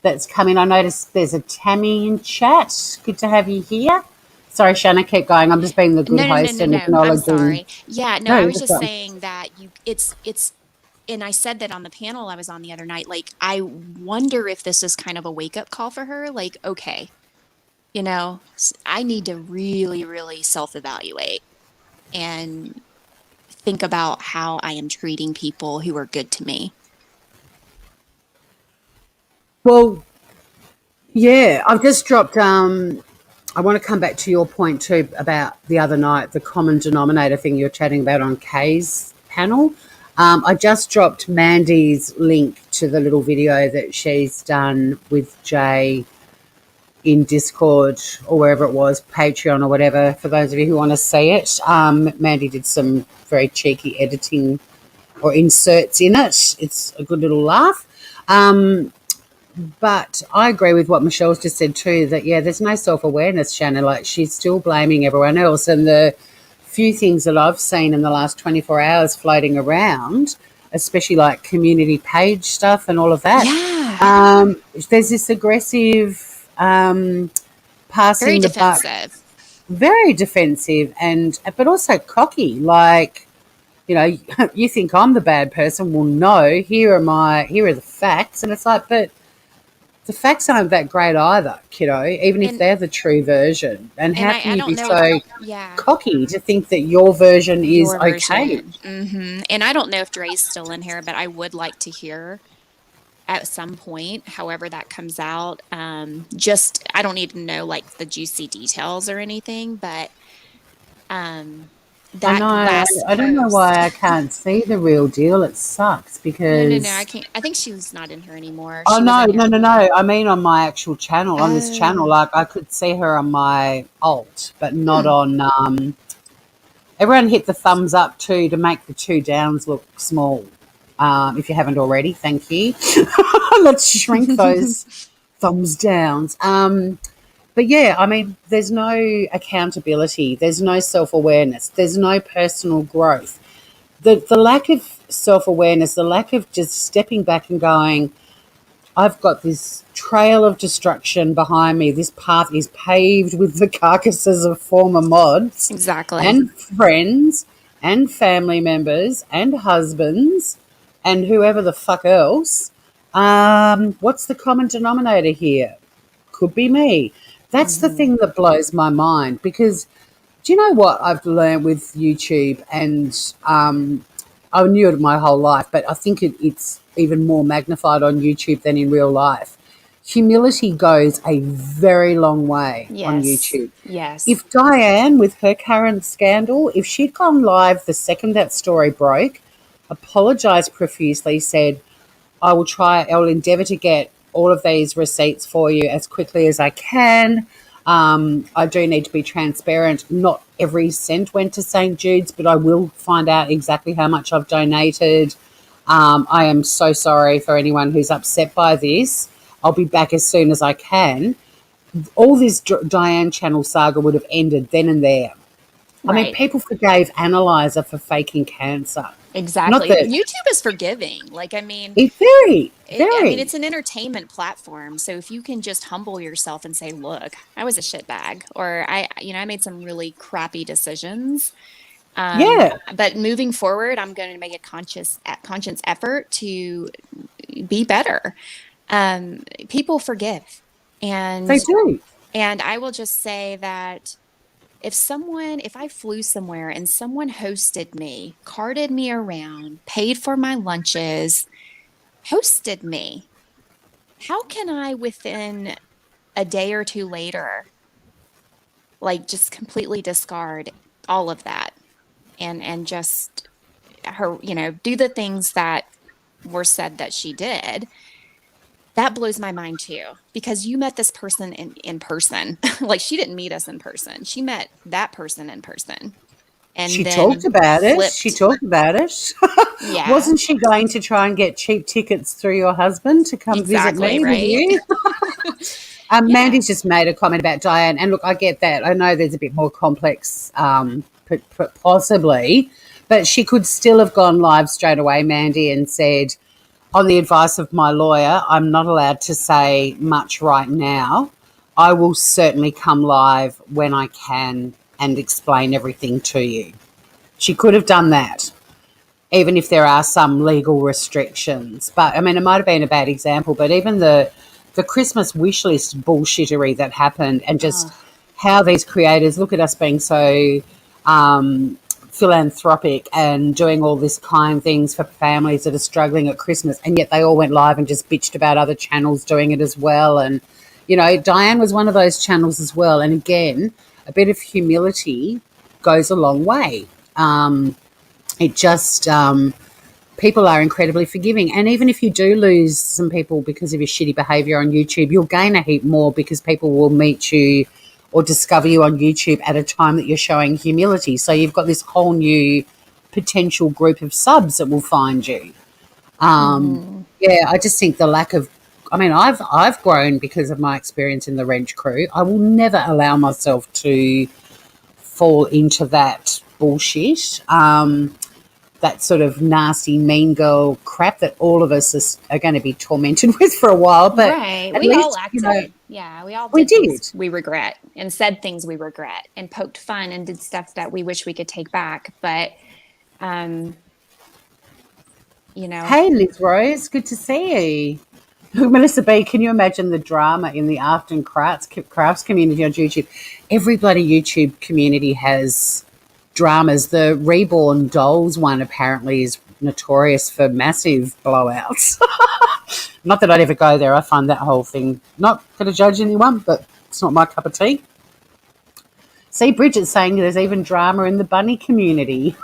that's come in. I noticed there's a Tammy in chat. Good to have you here. Sorry, Shanna, keep going. I'm just being the good No, no, no, host no, and no. I'm acknowledging. sorry. Yeah, no, No, I you're was just just fine. saying that it's and I said that on the panel I was on the other night. Like, I wonder if this is kind of a wake up call for her. Like, okay, I need to really, really self evaluate and think about how I am treating people who are good to me. Well, yeah, I've just dropped. I want to come back to your point too about the other night, the common denominator thing you're chatting about on Kay's panel. I just dropped Mandy's link to the little video that she's done with Jay in Discord or wherever it was, Patreon or whatever, for those of you who want to see it. Mandy did some very cheeky editing or inserts in it. It's a good little laugh. But I agree with what Michelle's just said too, that, yeah, there's no self-awareness, Shannon. Like, she's still blaming everyone else. And the few things that I've seen in the last 24 hours floating around, especially like community page stuff and all of that, Yeah, there's this aggressive very passing the buck, defensive. very defensive, and but also cocky. Like, you think I'm the bad person. Well, no, here are the facts. And it's like, but the facts aren't that great either, kiddo, even if And they're the true version. And and how I can I you be don't know if so yeah, cocky to think that your version is your okay? version. And I don't know if Dre's still in here, but I would like to hear at some point, however that comes out. Just I don't need to know like the juicy details or anything, but um I that know. last I don't know post. why I can't see the real deal. It sucks No, no, no, I because. can't. I think she's not in here anymore. Oh, She was no, in here. no, no, no. I mean, on my actual channel, on this channel, Oh. like, I could see her on my alt, but not Hmm. on. Everyone hit the thumbs up too to make the two downs look small. If you haven't already, thank you. Let's shrink those thumbs downs. But yeah, I mean, there's no accountability, there's no self awareness, there's no personal growth. The lack of self awareness, the lack of just stepping back and going, I've got this trail of destruction behind me. This path is paved with the carcasses of former mods Exactly. and friends and family members and husbands and whoever the fuck else. What's the common denominator here? Could be me. That's the Hmm. thing that blows my mind because do you know what I've learned with YouTube? And I knew it my whole life, but I think it's even more magnified on YouTube than in real life. Humility goes a very long way on Yes. YouTube. Yes. If Diane, with her current scandal, if she'd gone live the second that story broke, apologised profusely, said, I will endeavour to get all of these receipts for you as quickly as I can. I do need to be transparent. Not every cent went to St. Jude's, but I will find out exactly how much I've donated. I am so sorry for anyone who's upset by this. I'll be back as soon as I can. All this Diane Channel saga would have ended then and there. I mean, Right. people forgave Analyzer for faking cancer. Not Exactly. that YouTube is forgiving. Like, I mean, it's very, I mean, very, it's an entertainment platform. So if you can just humble yourself and say, look, I was a shitbag, or I made some really crappy decisions. yeah, But moving forward, I'm going to make a conscious effort to be better. People forgive. And they do. and I will just say that if I flew somewhere and someone hosted me, carted me around, paid for my lunches, hosted me, how can I within a day or two later, like just completely discard all of that and just her, do the things that were said that she did? That blows my mind too, because you met this person in person. Like she didn't meet us in person. She met that person in person and She talked then about it. She flipped. talked about it. Yeah, Wasn't she going to try and get cheap tickets through your husband to come visit exactly, me with right? you? Yeah. Mandy's just made a comment about Diane, and look, I get that. I know there's a bit more complex, possibly, but she could still have gone live straight away, Mandy, and said, on the advice of my lawyer, I'm not allowed to say much right now. I will certainly come live when I can and explain everything to you. She could have done that, even if there are some legal restrictions. But I mean, it might have been a bad example, but even the Christmas wish list bullshittery that happened, and just Oh, how these creators look at us being so philanthropic and doing all this kind things for families that are struggling at Christmas, and yet they all went live and just bitched about other channels doing it as well. And Diane was one of those channels as well. And again, a bit of humility goes a long way. It just people are incredibly forgiving, and even if you do lose some people because of your shitty behaviour on YouTube, you'll gain a heap more because people will meet you or discover you on YouTube at a time that you're showing humility. So you've got this whole new potential group of subs that will find you. mhm. Yeah, I just think the lack of, I mean, I've grown because of my experience in the Wrench crew. I will never allow myself to fall into that bullshit. That sort of nasty mean girl crap that all of us are going to be tormented with for a while. But Right. at We all least, acted. Yeah, we all we did things did. we regret and said things we regret and poked fun and did stuff that we wish we could take back. But um, you know, Hey, Liz Rose, good to see you. Melissa B, can you imagine the drama in the art and crafts community on YouTube? Every bloody YouTube community has dramas. The Reborn Dolls one apparently is notorious for massive blowouts. Not that I'd ever go there. I find that whole thing, not going to judge anyone, but it's not my cup of tea. See, Bridget's saying there's even drama in the bunny community.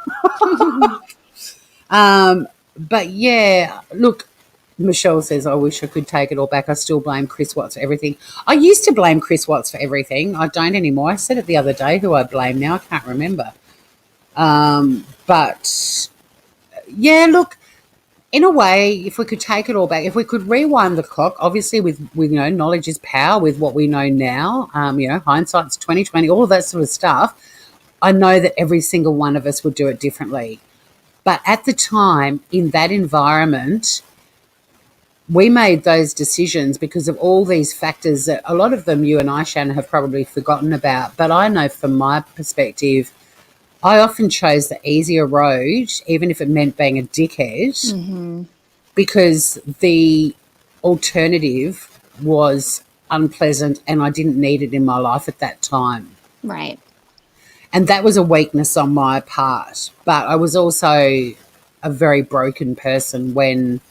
But yeah, look, Michelle says, I wish I could take it all back. I still blame Chris Watts for everything. I used to blame Chris Watts for everything. I don't anymore. I said it the other day who I blame now. I can't remember. But yeah, look, in a way, if we could take it all back, if we could rewind the clock, obviously with knowledge is power with what we know now, hindsight's 2020, all of that sort of stuff. I know that every single one of us would do it differently. But at the time, in that environment, we made those decisions because of all these factors that a lot of them you and I, Shannon, have probably forgotten about. But I know from my perspective, I often chose the easier road, even if it meant being a dickhead, Mm-hmm. because the alternative was unpleasant and I didn't need it in my life at that time. Right. And that was a weakness on my part. But I was also a very broken person when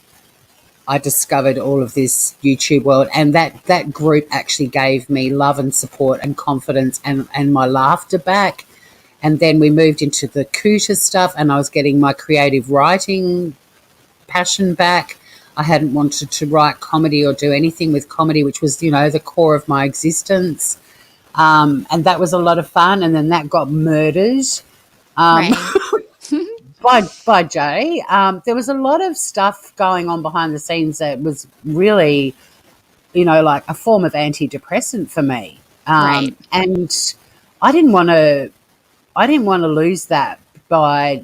I discovered all of this YouTube world, and that group actually gave me love and support and confidence and my laughter back. And then we moved into the Cooter stuff, and I was getting my creative writing passion back. I hadn't wanted to write comedy or do anything with comedy, which was, the core of my existence. And that was a lot of fun. And then that got murdered Right. by Jay. There was a lot of stuff going on behind the scenes that was really, like a form of antidepressant for me. Right. And I didn't want to. I didn't want to lose that by,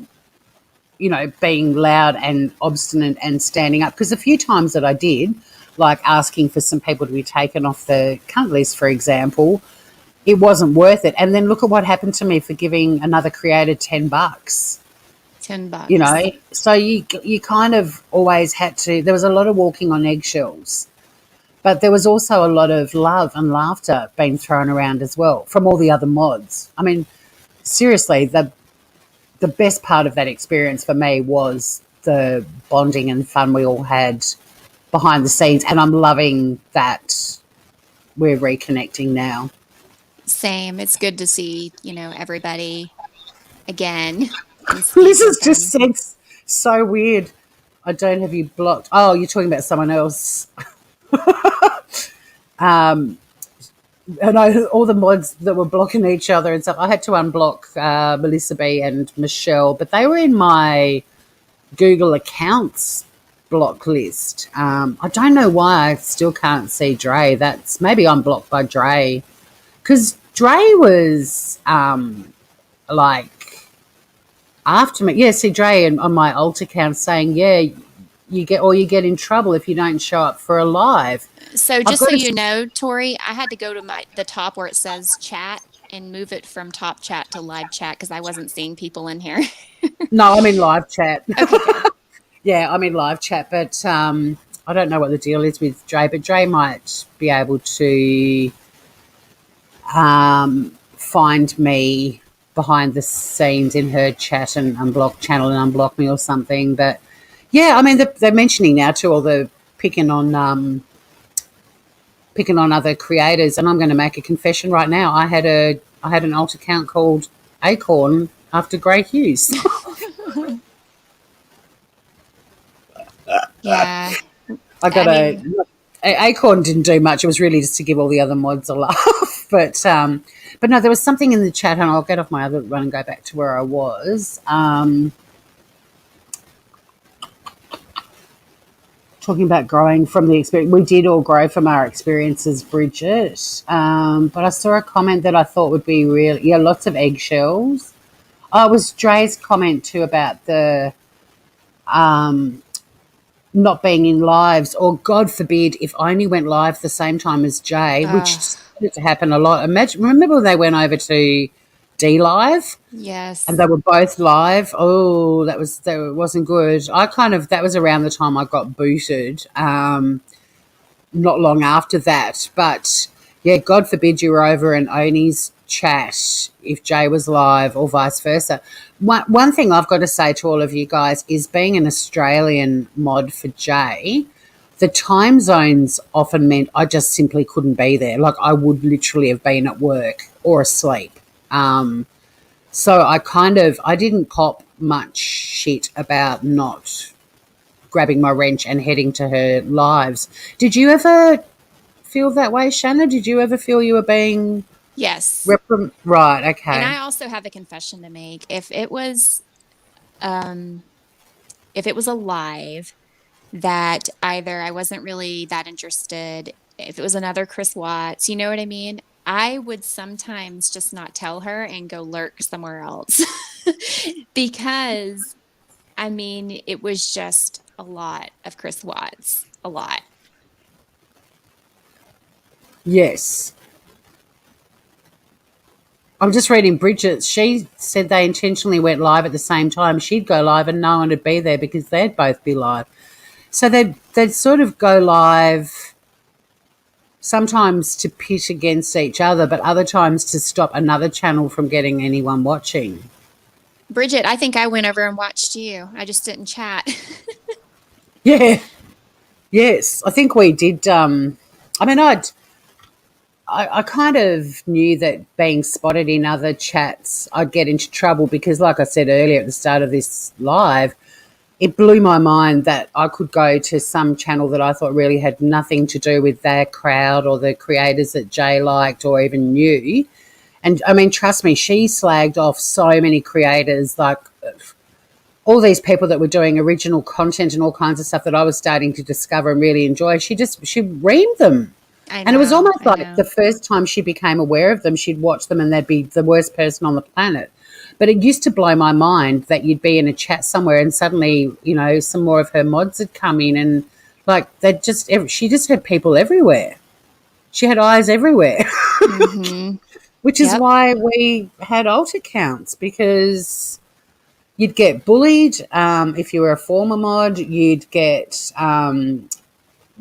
being loud and obstinate and standing up. Because a few times that I did, like asking for some people to be taken off the cunt list, for example, it wasn't worth it. And then look at what happened to me for giving another creator $10. $10. So you kind of always had to. There was a lot of walking on eggshells, but there was also a lot of love and laughter being thrown around as well from all the other mods. I mean, seriously, the best part of that experience for me was the bonding and fun we all had behind the scenes, and I'm loving that we're reconnecting now. Same. It's good to see, everybody again and speak This with is just them. so weird. I don't have you blocked. Oh, you're talking about someone else. And all the mods that were blocking each other and stuff. I had to unblock Melissa B and Michelle, but they were in my Google accounts block list. I don't know why I still can't see Dre. That's maybe I'm blocked by Dre because Dre was like after me. Yeah, see Dre on my alt account saying, yeah, you get in trouble if you don't show up for a live. So I've just so got you to. know, Tori, I had to go to the top where it says chat and move it from top chat to live chat because I wasn't seeing people in here. No, I'm in live chat. Okay, good. Yeah, I'm in live chat, but I don't know what the deal is with Dre, but Dre might be able to find me behind the scenes in her chat and unblock channel and unblock me or something. But yeah, I mean, they're mentioning now too, all the picking on picking on other creators, and I'm going to make a confession right now. I had an alt account called Acorn after Grey Hughes. Yeah. I got I mean, Acorn didn't do much. It was really just to give all the other mods a laugh. But no, there was something in the chat, and I'll get off my other one and go back to where I was. Talking about growing from the experience, we did all grow from our experiences, Bridget. But I saw a comment that I thought would be really, yeah, lots of eggshells. Oh, it was Dre's comment too about the not being in lives, or God forbid, if I only went live the same time as Jay, which uh, started to happen a lot. Imagine, remember when they went over to D Live and yes. they were both live? Oh, that wasn't good. That was around the time I got booted. Not long after that. But yeah, God forbid you were over inOni's chat if Jay was live or vice versa. One thing I've got to say to all of you guys is being an Australian mod for Jay, the time zones often meant I just simply couldn't be there. Like I would literally have been at work or asleep. So I didn't cop much shit about not grabbing my wrench and heading to her lives. Did you ever feel that way, Shanna? Did you ever feel you were being Yes. right? And Okay. I also have a confession to make. Um if it was a live that either I wasn't really that interested, if it was another Chris Watts, you know what I mean? I would sometimes just not tell her and go lurk somewhere else because I mean, it was just a lot of Chris Watts, a lot. Yes. I'm just reading Bridget. She said they intentionally went live at the same time. She'd go live and no one would be there because they'd both be live. So they'd sort of go live sometimes to pit against each other, but other times to stop another channel from getting anyone watching. Bridget, I think I went over and watched you. I just didn't chat. Yeah. Yes. I think we did. I mean, I kind of knew that being spotted in other chats, I'd get into trouble because, like I said earlier at the start of this live, it blew my mind that I could go to some channel that I thought really had nothing to do with their crowd or the creators that Jay liked or even knew. And I mean, trust me, she slagged off so many creators, like all these people that were doing original content and all kinds of stuff that I was starting to discover and really enjoy. She reamed them. I And it was know, almost I like the know. first time she became aware of them, she'd watch them and they'd be the worst person on the planet. But it used to blow my mind that you'd be in a chat somewhere and suddenly, some more of her mods had come in and like she just had people everywhere. She had eyes everywhere, Mm-hmm. which is Yep. why we had alt accounts because you'd get bullied if you were a former mod. You'd get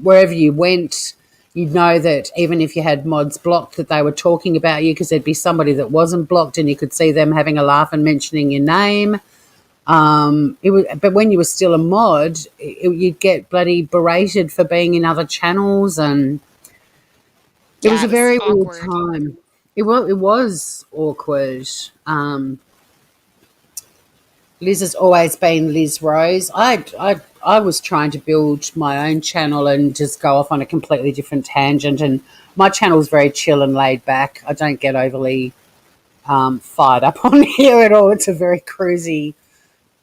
wherever you went, you'd know that even if you had mods blocked, that they were talking about you because there'd be somebody that wasn't blocked, and you could see them having a laugh and mentioning your name. But when you were still a mod, you'd get bloody berated for being in other channels, and it was Yeah, a it was very weird awkward. time. It was awkward. Liz has always been Liz Rose. I was trying to build my own channel and just go off on a completely different tangent. And my channel is very chill and laid back. I don't get overly fired up on here at all. It's a very cruisy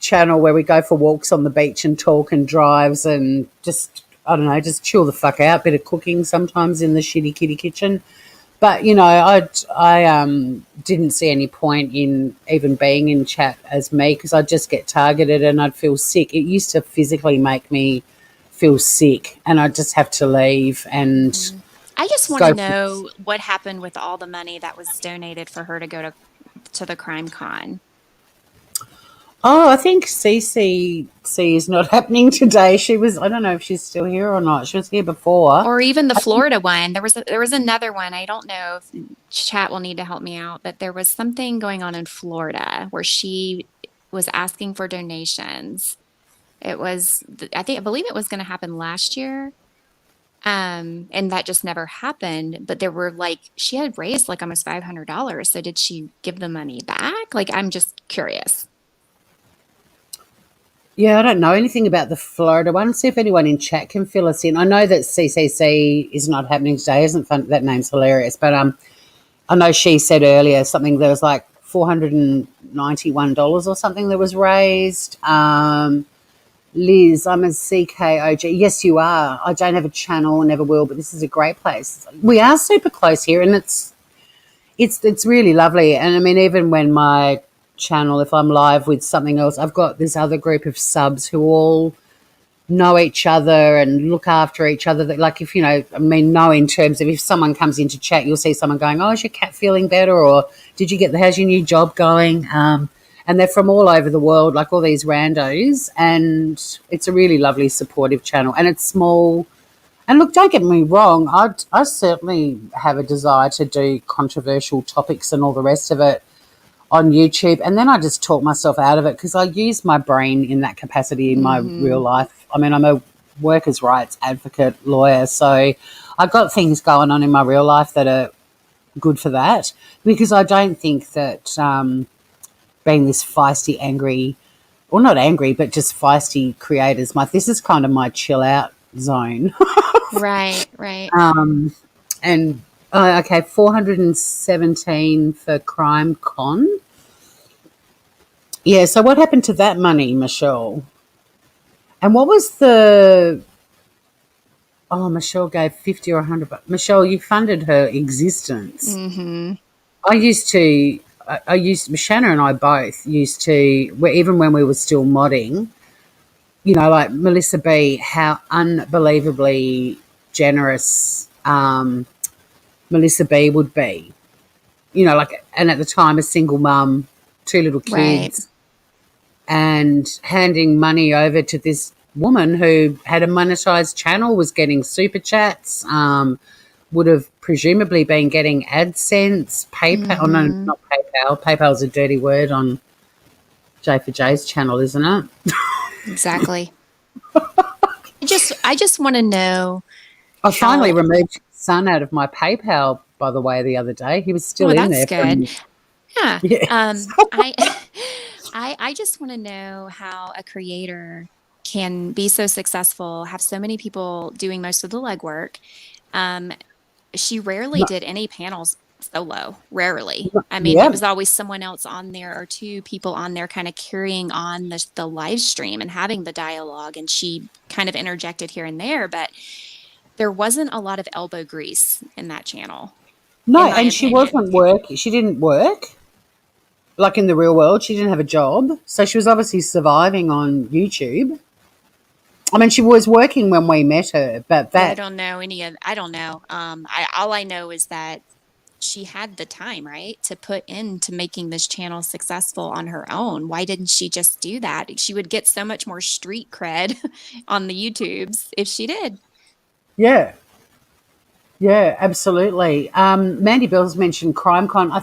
channel where we go for walks on the beach and talk and drives and just, I don't know, just chill the fuck out. Bit of cooking sometimes in the shitty kitty kitchen. But I didn't see any point in even being in chat as me because I'd just get targeted and I'd feel sick. It used to physically make me feel sick, and I'd just have to leave and Mhm. I just want to go. know what happened with all the money that was donated for her to go to the crime con. Oh, I think CCC is not happening today. She was. I don't know if she's still here or not. She was here before. Or even the Florida one. There was another one. I don't know if chat will need to help me out, but there was something going on in Florida where she was asking for donations. It was I believe it was going to happen last year. And that just never happened. But there were like she had raised like almost $500. So did she give the money back? Like I'm just curious. Yeah, I don't know anything about the Florida one. See if anyone in chat can fill us in. I know that CCC is not happening today. Isn't fun? That name's hilarious, but I know she said earlier something. There was like $491 or something that was raised. Liz, I'm a CKOG. Yes, you are. I don't have a channel, never will, but this is a great place. We are super close here, and it's really lovely. And I mean, even when my channel, if I'm live with something else, I've got this other group of subs who all know each other and look after each other. That, like, if know in terms of if someone comes into chat, you'll see someone going, "Oh, is your cat feeling better?" Or "Did you how's your new job going?" And they're from all over the world, like all these randos, and it's a really lovely, supportive channel, and it's small. And look, don't get me wrong, I certainly have a desire to do controversial topics and all the rest of it on YouTube, and then I just talk myself out of it because I use my brain in that capacity in my real Hmm. life. I mean, I'm a workers' rights advocate lawyer, so I've got things going on in my real life that are good for that because I don't think that being this feisty, angry, or not angry, but just feisty creators, this is kind of my chill out zone. Right, right. And okay, 417 for Crime Con. Yeah, so what happened to that money, Michelle? And what was the? Oh, Michelle gave 50 or 100. But Michelle, you funded her existence. Hmm. I used to. I used Shanna and I both used to. Even when we were still modding, like Melissa B, how unbelievably generous Melissa B would be. Like, and at the time, a single mum, two little Right. kids, and handing money over to this woman who had a monetized channel, was getting super chats, would have presumably been getting AdSense, PayPal. Oh, no, Mm-hmm. not PayPal. PayPal's a dirty word on J4J's channel, isn't it? Exactly. I just want to know I finally how. removed his son out of my PayPal, by the way, the other day. He was still Well, in that's there good. from, Yeah. yeah. I I just want to know how a creator can be so successful, have so many people doing most of the legwork. Um, she rarely No, did any panels solo, rarely. no, I mean, it yeah. was always someone else on there or two people on there kind of carrying on the live stream and having the dialogue. And she kind of interjected here and there, but there wasn't a lot of elbow grease in that channel, No, in my and she opinion. wasn't work. She didn't work. Like in the real world, she didn't have a job. So she was obviously surviving on YouTube. I mean, she was working when we met her, but Yeah, I that, don't know any of, I don't know. All I know is that she had the time, right, to put into making this channel successful on her own. Why didn't she just do that? She would get so much more street cred on the YouTubes if she did. yeah, yeah, absolutely. Mandy Bell's mentioned CrimeCon. I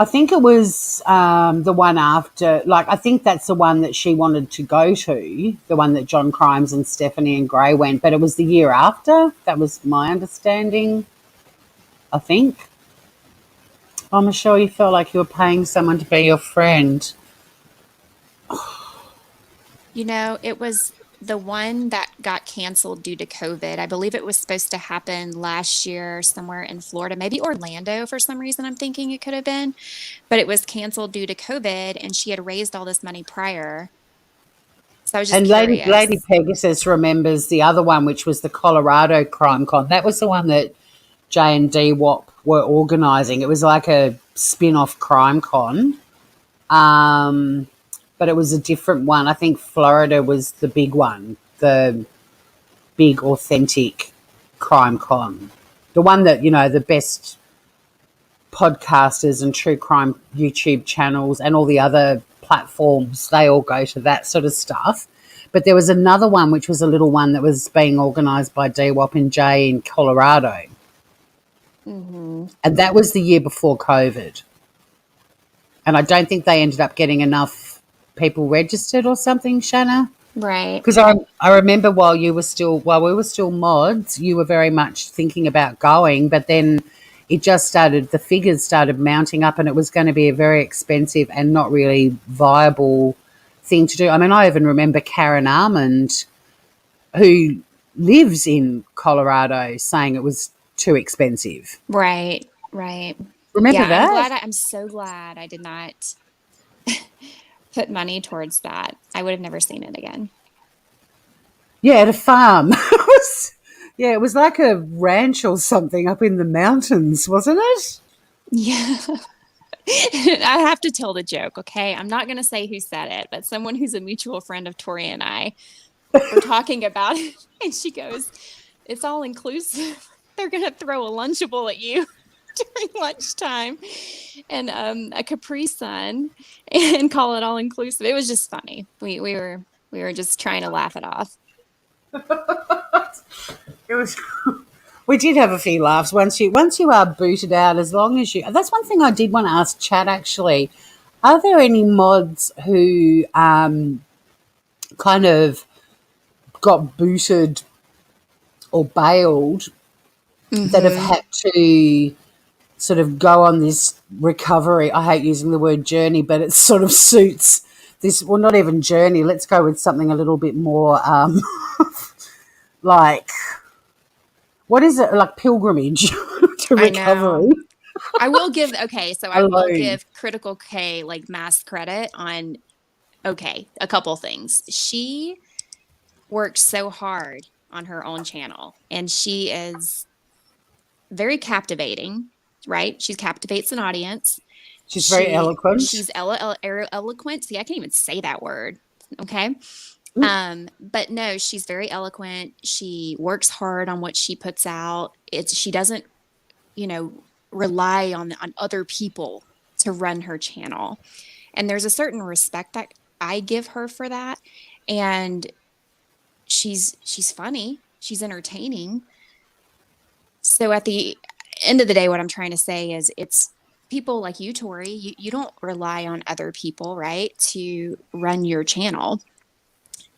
think it was the one after. Like, I think that's the one that she wanted to go to, the one that John Crimes and Stephanie and Gray went. But it was the year after. That was my understanding. I think. Oh, Michelle, you felt like you were paying someone to be your friend. It was the one that got canceled due to COVID. I believe it was supposed to happen last year somewhere in Florida, maybe Orlando for some reason. I'm thinking it could have been, but it was canceled due to COVID and she had raised all this money prior. So I was just And Lady curious. Pegasus remembers the other one, which was the Colorado Crime Con. That was the one that J and D WAP were organising. It was like a spin-off crime con, um, but it was a different one. I think Florida was the big one, the big authentic crime con, the one that the best podcasters and true crime YouTube channels and all the other platforms, they all go to that sort of stuff. But there was another one which was a little one that was being organised by DWAP and J in Colorado. Hmm. And that was the year before COVID. And I don't think they ended up getting enough people registered or something, Shanna. Right. Because I remember while we were still mods, you were very much thinking about going, but then the figures started mounting up, and it was going to be a very expensive and not really viable thing to do. I mean, I even remember Karen Armand, who lives in Colorado, saying it was too expensive. Right. Right. Remember Yeah, that? I'm so glad I did not put money towards that. I would have never seen it again. Yeah, at a farm. It was like a ranch or something up in the mountains, wasn't it? Yeah. I have to tell the joke, okay? I'm not going to say who said it, but someone who's a mutual friend of Tori and I were talking about it, and she goes, "It's all inclusive. They're going to throw a Lunchable at you during lunchtime and a Capri Sun and call it all inclusive." It was just funny. We were just trying to laugh it off. It was. We did have a few laughs once you are booted out. As long as you, that's one thing I did want to ask Chad actually. Are there any mods who kind of got booted or bailed that have Hmm. had to sort of go on this recovery? I hate using the word journey, but it sort of suits this. Well, not even journey. Let's go with something a little bit more like, what is it, like pilgrimage to I know. recovery I will alone. give Critical K like mass credit on, okay, a couple things. She worked so hard on her own channel and she is very captivating, right? She captivates an audience. She's very eloquent. She's eloquent. See, I can't even say that word. Okay. But no, she's very eloquent. She works hard on what she puts out. She doesn't, you know, rely on other people to run her channel. And there's a certain respect that I give her for that. And she's funny. She's entertaining. So at the end of the day, what I'm trying to say is it's people like you, Tori, you don't rely on other people, right, to run your channel.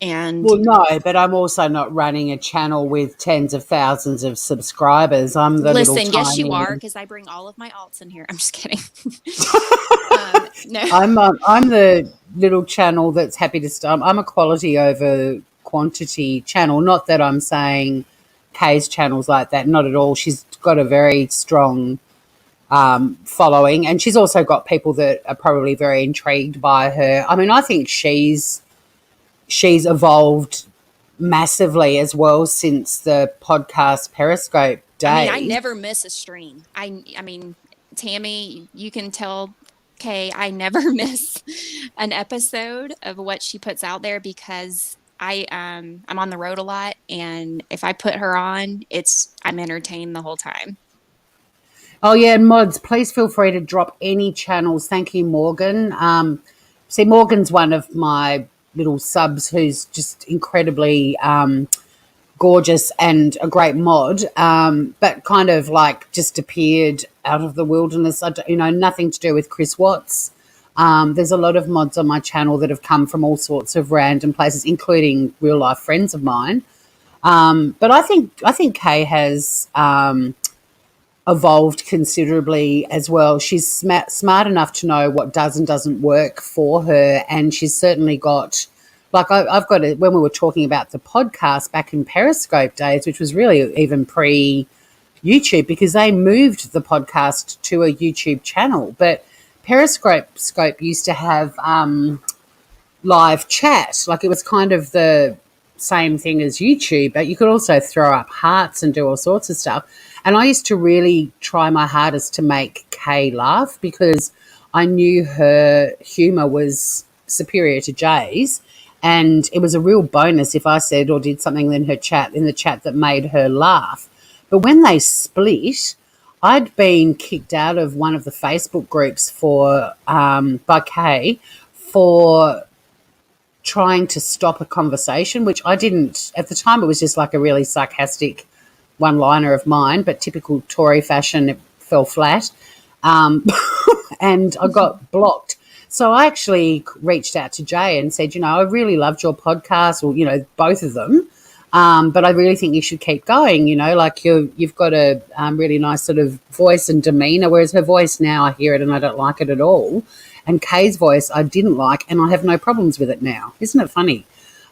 And Well, no, but I'm also not running a channel with tens of thousands of subscribers. I'm the little listen, yes, you tiny. are, because I bring all of my alts in here. I'm just kidding. No. I'm the little channel that's happy to start. I'm a quality over quantity channel. Not that I'm saying Kay's channel's like that. Not at all. She's got a very strong following, and she's also got people that are probably very intrigued by her. I mean, I think she's evolved massively as well since the podcast Periscope I mean, I days. never miss a stream. I mean, Tammy, you can tell Kay, I never miss an episode of what she puts out there because I'm on the road a lot, and if I put her on, I'm entertained the whole time. Oh yeah, and mods, please feel free to drop any channels. Thank you, Morgan. See, Morgan's one of my little subs who's just incredibly gorgeous and a great mod, but kind of like just appeared out of the wilderness. Nothing to do with Chris Watts. There's a lot of mods on my channel that have come from all sorts of random places, including real life friends of mine. But I think Kay has evolved considerably as well. She's smart enough to know what does and doesn't work for her, and she's certainly got, like I've got it when we were talking about the podcast back in Periscope days, which was really even pre YouTube, because they moved the podcast to a YouTube channel. But Periscope used to have live chat, like it was kind of the same thing as YouTube, but you could also throw up hearts and do all sorts of stuff. And I used to really try my hardest to make Kay laugh because I knew her humour was superior to Jay's, and it was a real bonus if I said or did something in the chat that made her laugh. But when they split, I'd been kicked out of one of the Facebook groups by Kay for trying to stop a conversation, which I didn't at the time. It was just like a really sarcastic one-liner of mine, but typical Tory fashion, it fell flat, and I got blocked. So I actually reached out to Jay and said, I really loved your podcast, or both of them, but I really think you should keep going. Like you've got a really nice sort of voice and demeanour, whereas her voice now I hear it and I don't like it at all. And Kay's voice I didn't like, and I have no problems with it now. Isn't it funny?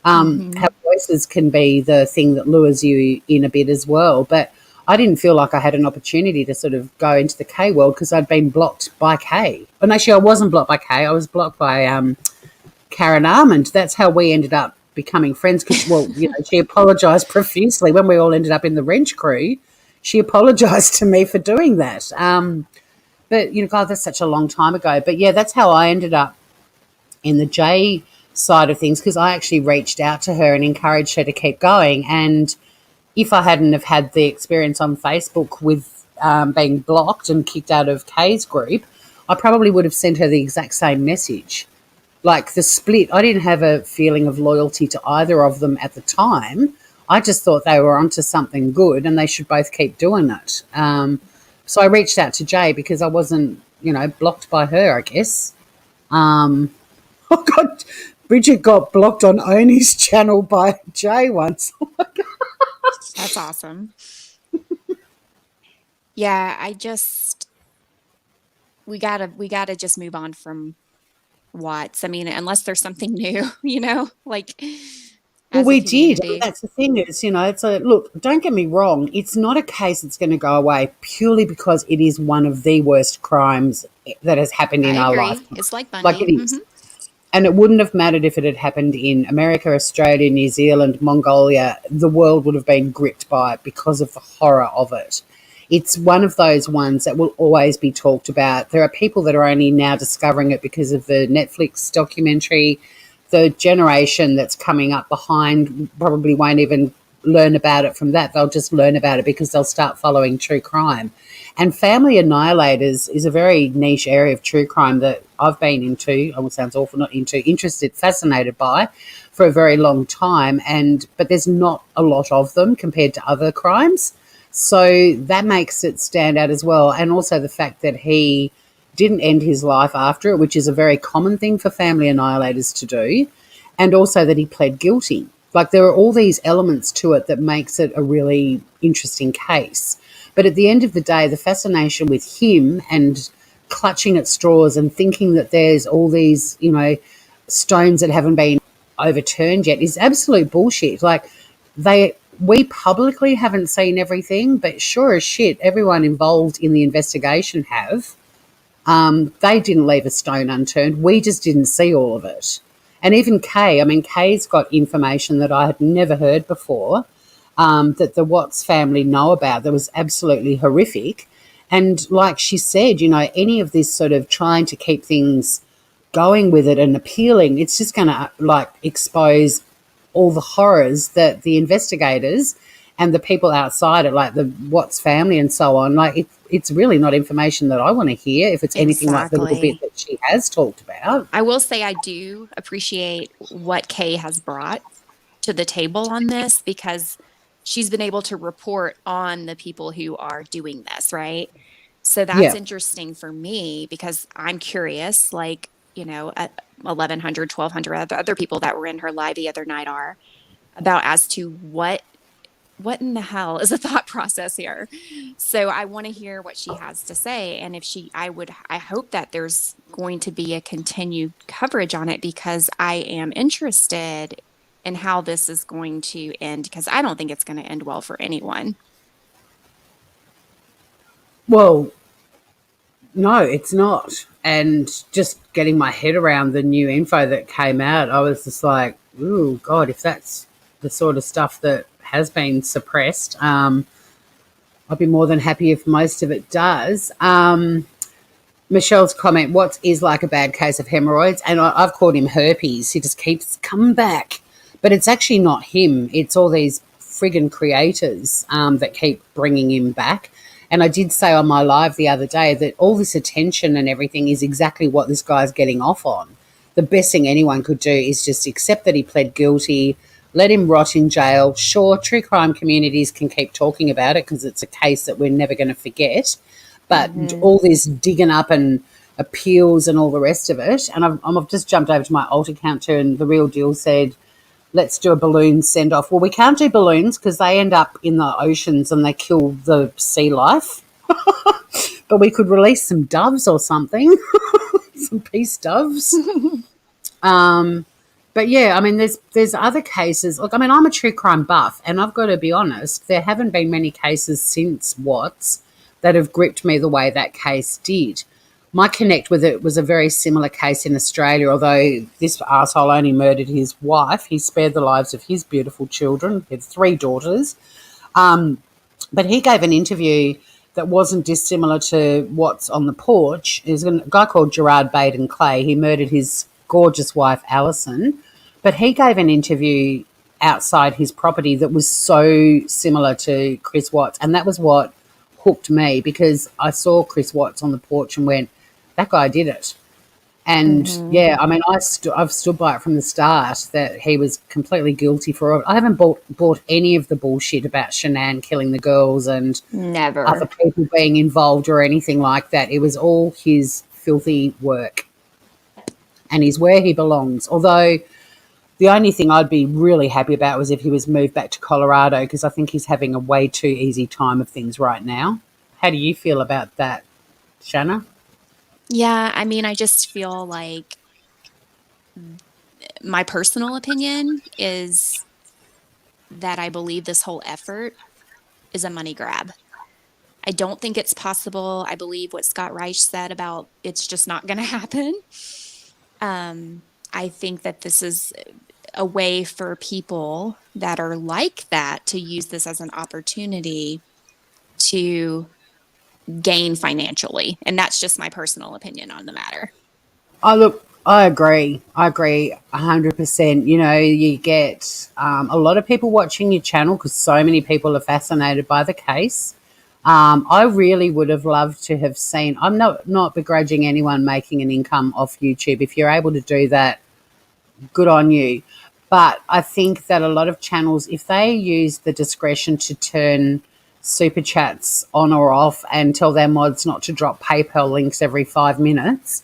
How voices can be the thing that lures you in a bit as well. But I didn't feel like I had an opportunity to sort of go into the Kay world because I'd been blocked by Kay. And actually, I wasn't blocked by Kay. I was blocked by Karen Armand. That's how we ended up becoming friends because, she apologised profusely when we all ended up in the Wrench crew. She apologised to me for doing that. But, God, that's such a long time ago. But, yeah, that's how I ended up in the J side of things because I actually reached out to her and encouraged her to keep going. And if I hadn't have had the experience on Facebook with being blocked and kicked out of Kay's group, I probably would have sent her the exact same message. Like the split, I didn't have a feeling of loyalty to either of them at the time. I just thought they were onto something good and they should both keep doing it. So I reached out to Jay because I wasn't, blocked by her, I guess. Oh, God, Bridget got blocked on Oni's channel by Jay once. Oh, my God. That's awesome. Yeah, we gotta just move on from Watts. I mean, unless there's something new, like Well, as a we did. community. That's the thing is, look, don't get me wrong. It's not a case that's going to go away purely because it is one of the worst crimes that has happened in I our agree. life. It's like Bundy. Like it is. And it wouldn't have mattered if it had happened in America, Australia, New Zealand, Mongolia. The world would have been gripped by it because of the horror of it. It's one of those ones that will always be talked about. There are people that are only now discovering it because of the Netflix documentary. the generation that's coming up behind probably won't even learn about it from that. They'll just learn about it because they'll start following true crime. And Family Annihilators is a very niche area of true crime that I've been into, oh, it sounds awful, not into, interested, fascinated by for a very long time. But there's not a lot of them compared to other crimes. So that makes it stand out as well. And also the fact that he didn't end his life after it, which is a very common thing for family annihilators to do. And also that he pled guilty. Like, there are all these elements to it that makes it a really interesting case. But at the end of the day, the fascination with him and clutching at straws and thinking that there's all these, stones that haven't been overturned yet is absolute bullshit. Like, we publicly haven't seen everything, but sure as shit, everyone involved in the investigation have. They didn't leave a stone unturned. We just didn't see all of it. And even Kay, I mean, Kay's got information that I had never heard before, that the Watts family know about that was absolutely horrific. And like she said, any of this sort of trying to keep things going with it and appealing, it's just going to expose all the horrors that the investigators and the people outside it, like the Watts family and so on, like it's really not information that I want to hear if it's anything like the little bit that she has talked about. I will say I do appreciate what Kay has brought to the table on this, because she's been able to report on the people who are doing this, right? So that's Yeah. interesting for me because I'm curious, like, at 1,100, 1,200 other people that were in her live the other night are, about as to what in the hell is the thought process here. So I want to hear what she has to say. And if I hope that there's going to be a continued coverage on it, because I am interested in how this is going to end, because I don't think it's going to end well for anyone. Well, no, it's not. And just getting my head around the new info that came out, I was just like, ooh, God, if that's the sort of stuff that has been suppressed, I'd be more than happy if most of it does. Michelle's comment, what is like a bad case of hemorrhoids? And I've called him herpes. He just keeps coming back. But it's actually not him. It's all these friggin' creators that keep bringing him back. And I did say on my live the other day that all this attention and everything is exactly what this guy's getting off on. The best thing anyone could do is just accept that he pled guilty, let him rot in jail. Sure, true crime communities can keep talking about it because it's a case that we're never going to forget. But all this digging up and appeals and all the rest of it, and I've just jumped over to my alt account too, and The Real Deal said, let's do a balloon send-off. Well, we can't do balloons because they end up in the oceans and they kill the sea life. But we could release some doves or something, some peace doves. But yeah, I mean, there's other cases. Look, I mean, I'm a true crime buff, and I've got to be honest, there haven't been many cases since Watts that have gripped me the way that case did. My connect with it was a very similar case in Australia, although this asshole only murdered his wife. He spared the lives of his beautiful children. He had 3 daughters. But he gave an interview that wasn't dissimilar to What's on the Porch. There's a guy called Gerard Baden Clay. He murdered his gorgeous wife, Alison. But he gave an interview outside his property that was so similar to Chris Watts. And that was what hooked me, because I saw Chris Watts on the porch and went, that guy did it. And yeah, I mean, I've stood by it from the start that he was completely guilty for it. I haven't bought any of the bullshit about Shanann killing the girls and Never. other people being involved or anything like that. It was all his filthy work, and he's where he belongs. Although the only thing I'd be really happy about was if he was moved back to Colorado, because I think he's having a way too easy time of things right now. How do you feel about that, Shanna? Yeah, I mean, I just feel like my personal opinion is that I believe this whole effort is a money grab. I don't think it's possible. I believe what Scott Reich said about it's just not going to happen. I think that this is a way for people that are like that to use this as an opportunity to gain financially. And that's just my personal opinion on the matter. Oh, look, I agree. I agree 100%. You know, you get a lot of people watching your channel because so many people are fascinated by the case. I really would have loved to have seen. I'm not begrudging anyone making an income off YouTube. If you're able to do that, good on you. But I think that a lot of channels, if they use the discretion to turn super chats on or off and tell their mods not to drop PayPal links every 5 minutes,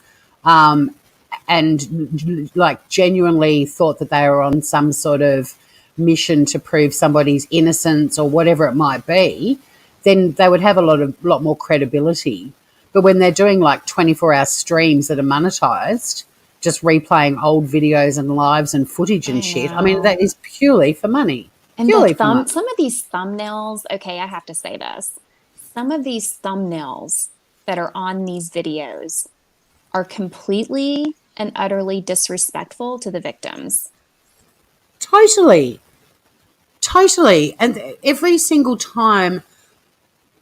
and like genuinely thought that they were on some sort of mission to prove somebody's innocence or whatever it might be, then they would have a lot more credibility. But when they're doing like 24-hour streams that are monetized, just replaying old videos and lives and footage I and shit, I mean, know. that is purely for money. And Purely for money. some of these thumbnails, okay, I have to say this. Some of these thumbnails that are on these videos are completely and utterly disrespectful to the victims. Totally. Totally. And every single time,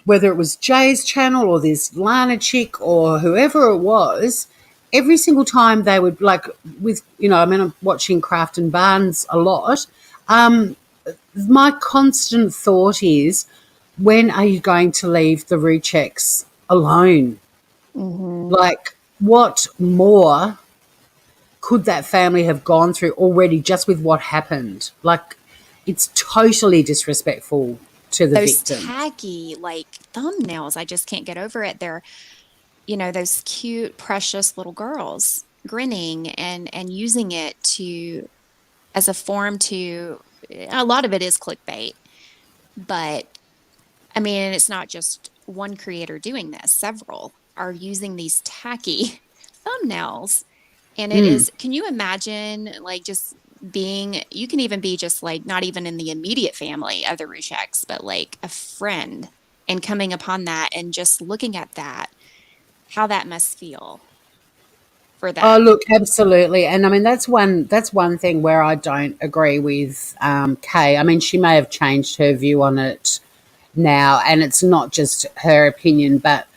whether it was Jay's channel or this Lana chick or whoever it was, every single time they would, like, with, you know, I mean, I'm watching Craft and Barnes a lot. My constant thought is, when are you going to leave the Rucheks alone? Mm-hmm. Like, what more could that family have gone through already just with what happened? Like, it's totally disrespectful to the Those victim. tacky, like thumbnails, I just can't get over it. They're, those cute, precious little girls grinning and using it to as a form to a lot of it is clickbait, but I mean, it's not just one creator doing this. Several are using these tacky thumbnails. And it Mm. is, can you imagine like just being, you can even be just like not even in the immediate family of the Rucheks, but like a friend and coming upon that and just looking at that, how that must feel for Oh, them. look, absolutely, and I mean that's one thing where I don't agree with Kay. I mean, she may have changed her view on it now, and it's not just her opinion, but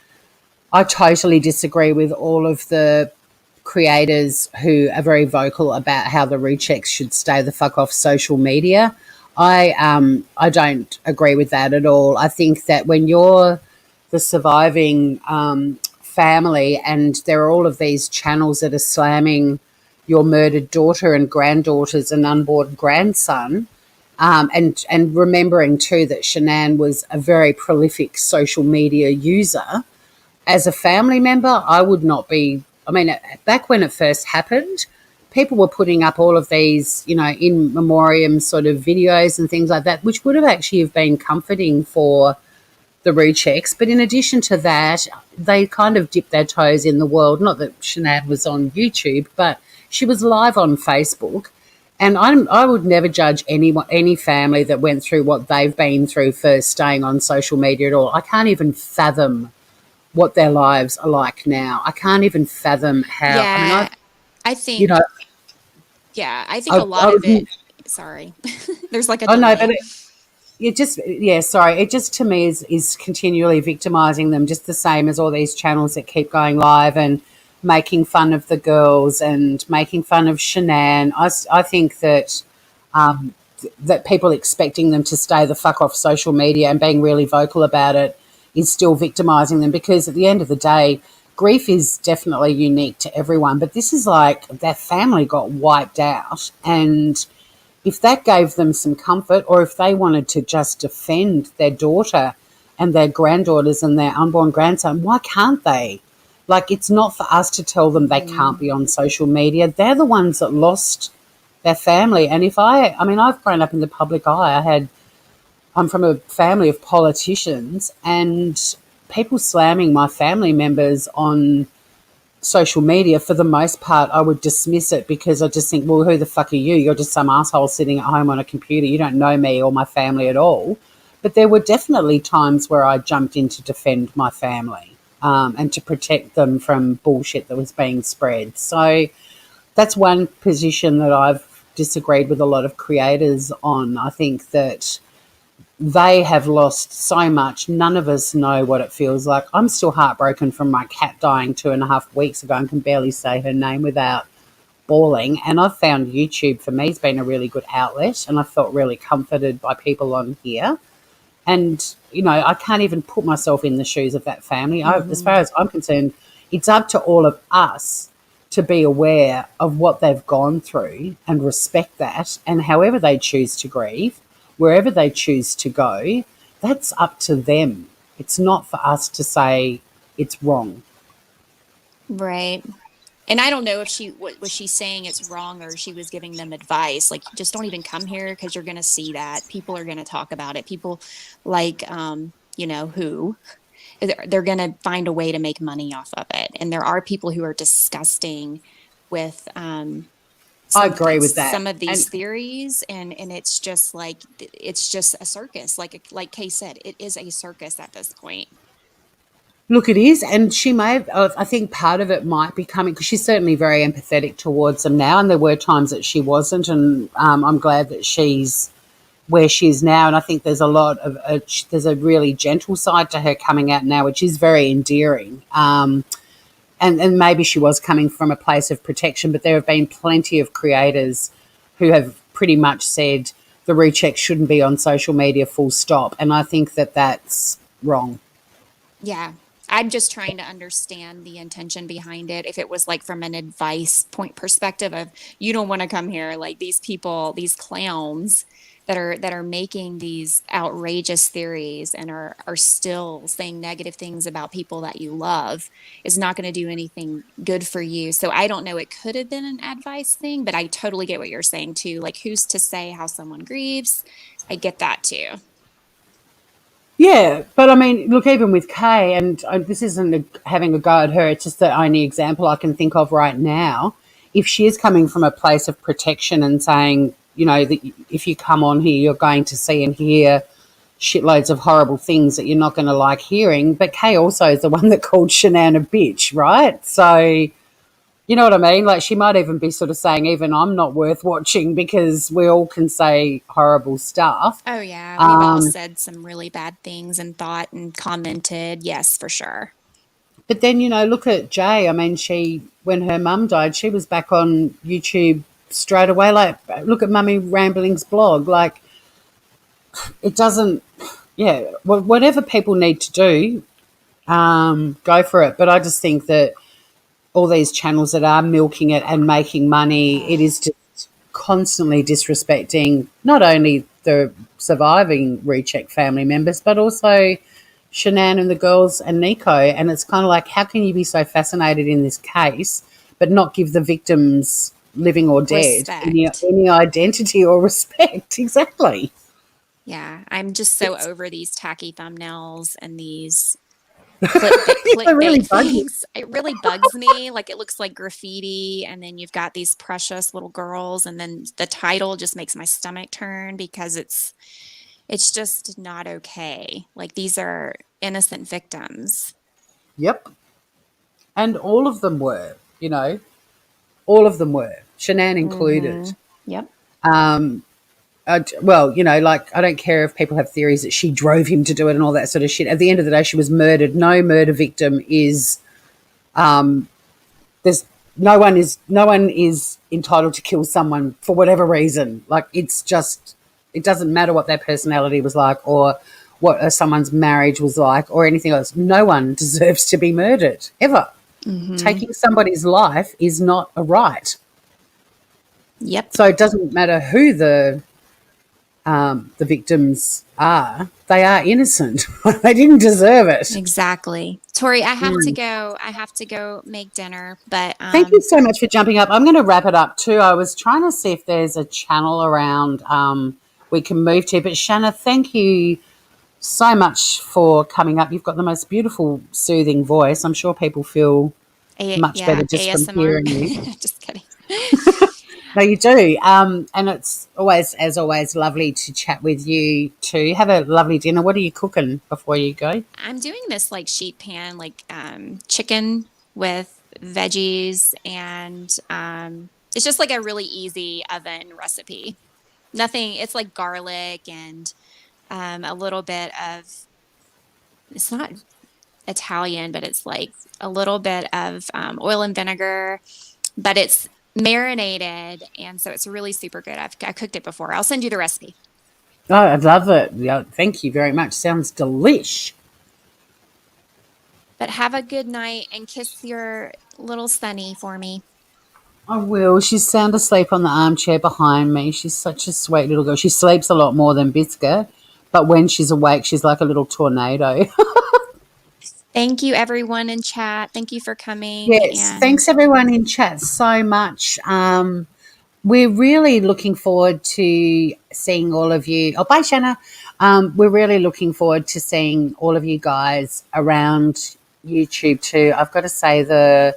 I totally disagree with all of the creators who are very vocal about how the Rechecks should stay the fuck off social media. I don't agree with that at all. I think that when you're the surviving family and there are all of these channels that are slamming your murdered daughter and granddaughters and unborn grandson, and remembering too that Shanann was a very prolific social media user, as a family member, I would not be. I mean, back when it first happened, people were putting up all of these, you know, in memoriam sort of videos and things like that, which would have actually have been comforting for the Rucheks. But in addition to that, they kind of dipped their toes in the world. Not that Shanann was on YouTube, but she was live on Facebook. And I would never judge any family that went through what they've been through for staying on social media at all. I can't even fathom what their lives are like now. I can't even fathom how. I mean, Yeah, I you know, think, yeah, I think I, a lot I of it, would, sorry, there's like a I know, but delay. it just, yeah, sorry, it just to me is continually victimizing them, just the same as all these channels that keep going live and making fun of the girls and making fun of Shanann. I think that that people expecting them to stay the fuck off social media and being really vocal about it is still victimizing them, because at the end of the day, grief is definitely unique to everyone, but this is like their family got wiped out, and if that gave them some comfort, or if they wanted to just defend their daughter and their granddaughters and their unborn grandson, why can't they? Like, it's not for us to tell them they can't Mhm. be on social media. They're the ones that lost their family. And if I mean, I've grown up in the public eye. I'm from a family of politicians, and people slamming my family members on social media, for the most part, I would dismiss it, because I just think, well, who the fuck are you? You're just some asshole sitting at home on a computer. You don't know me or my family at all. But there were definitely times where I jumped in to defend my family, and to protect them from bullshit that was being spread. So that's one position that I've disagreed with a lot of creators on. I think that they have lost so much. None of us know what it feels like. I'm still heartbroken from my cat dying 2.5 weeks ago and can barely say her name without bawling. And I've found YouTube for me has been a really good outlet, and I felt really comforted by people on here. And, you know, I can't even put myself in the shoes of that family. As Mm-hmm. far as I'm concerned, it's up to all of us to be aware of what they've gone through and respect that. And however they choose to grieve, wherever they choose to go, that's up to them. It's not for us to say it's wrong. Right. And I don't know if what was she saying it's wrong or she was giving them advice. Like, just don't even come here because you're going to see that. People are going to talk about it. People like, who they're going to find a way to make money off of it. And there are people who are disgusting with I agree with that. some of And these theories, and it's just like it's just a circus. Like Kay said, it is a circus at this point. look, it is. And she may have, I think part of it might be coming because she's certainly very empathetic towards them now. And there were times that she wasn't. And I'm glad that she's where she is now. And I think there's a lot of, there's a really gentle side to her coming out now, which is very endearing. And maybe she was coming from a place of protection, but there have been plenty of creators who have pretty much said the recheck shouldn't be on social media, full stop. And I think that that's wrong. Yeah. I'm just trying to understand the intention behind it. If it was like from an advice point perspective of you don't want to come here, like these people, these clowns that are making these outrageous theories and are still saying negative things about people that you love is not going to do anything good for you. So I don't know. It could have been an advice thing, but I totally get what you're saying too. Like, who's to say how someone grieves? I get that too. Yeah, but I mean, look, even with Kay, and this isn't having a go at her, it's just the only example I can think of right now. If she is coming from a place of protection and saying, you know, that if you come on here, you're going to see and hear shitloads of horrible things that you're not going to like hearing. But Kay also is the one that called Shanann a bitch, right? So, you know what I mean? Like, she might even be sort of saying, even I'm not worth watching because we all can say horrible stuff. Oh, yeah. We've all Um, said some really bad things and thought and commented. Yes, for sure. But then, you know, look at Jay. I mean, when her mum died, she was back on YouTube straight away. Like, look at Mummy Rambling's blog. Like, it doesn't, yeah, whatever people need to do, go for it. But I just think that all these channels that are milking it and making money, it Ugh. is just constantly disrespecting not only the surviving recheck family members, but also Shanann and the girls and Nico. And it's kind of like, how can you be so fascinated in this case, but not give the victims, living or dead, Respect. any identity or respect? Exactly. Yeah, I'm just so It's, over these tacky thumbnails and these they really clickbait bug you. things. It really bugs me. Like, it looks like graffiti, and then you've got these precious little girls, and then the title just makes my stomach turn because it's just not okay. Like, these are innocent victims. Yep. And all of them were, you know, all of them were, Shanann included. Mm-hmm. Yep. Well, you know, like, I don't care if people have theories that she drove him to do it and all that sort of shit. At the end of the day, she was murdered. No murder victim is there's no one is entitled to kill someone for whatever reason. Like, it's just, it doesn't matter what their personality was like or what someone's marriage was like or anything else. No one deserves to be murdered ever. Mm-hmm. Taking somebody's life is not a right. Yep. So it doesn't matter who the victims are, they are innocent. They didn't deserve it. Exactly. Tori, I have to Mm. go. I have to go make dinner, but Thank you so much for jumping up. I'm going to wrap it up too. I was trying to see if there's a channel around we can move to. But Shanna, thank you so much for coming up. You've got the most beautiful, soothing voice. I'm sure people feel much better yeah, just from ASMR. hearing you. Just kidding. No, you do. And it's always, as always, lovely to chat with you too. Have a lovely dinner. What are you cooking before you go? I'm doing this like sheet pan, like chicken with veggies, and it's just like a really easy oven recipe. Nothing. It's like garlic and a little bit of. It's not Italian, but it's like a little bit of oil and vinegar. But marinated, and so it's really super good. I cooked it before. I'll send you the recipe. Oh, I love it. Yeah, thank you very much. Sounds delish. But have a good night and kiss your little Sunny for me. I will. She's sound asleep on the armchair behind me. She's such a sweet little girl. She sleeps a lot more than Biscuit, but when she's awake, she's like a little tornado. Thank you, everyone in chat. Thank you for coming. Yes, And thanks everyone in chat so much. We're really looking forward to seeing all of you. Oh, bye, Shanna. We're really looking forward to seeing all of you guys around YouTube too. I've got to say the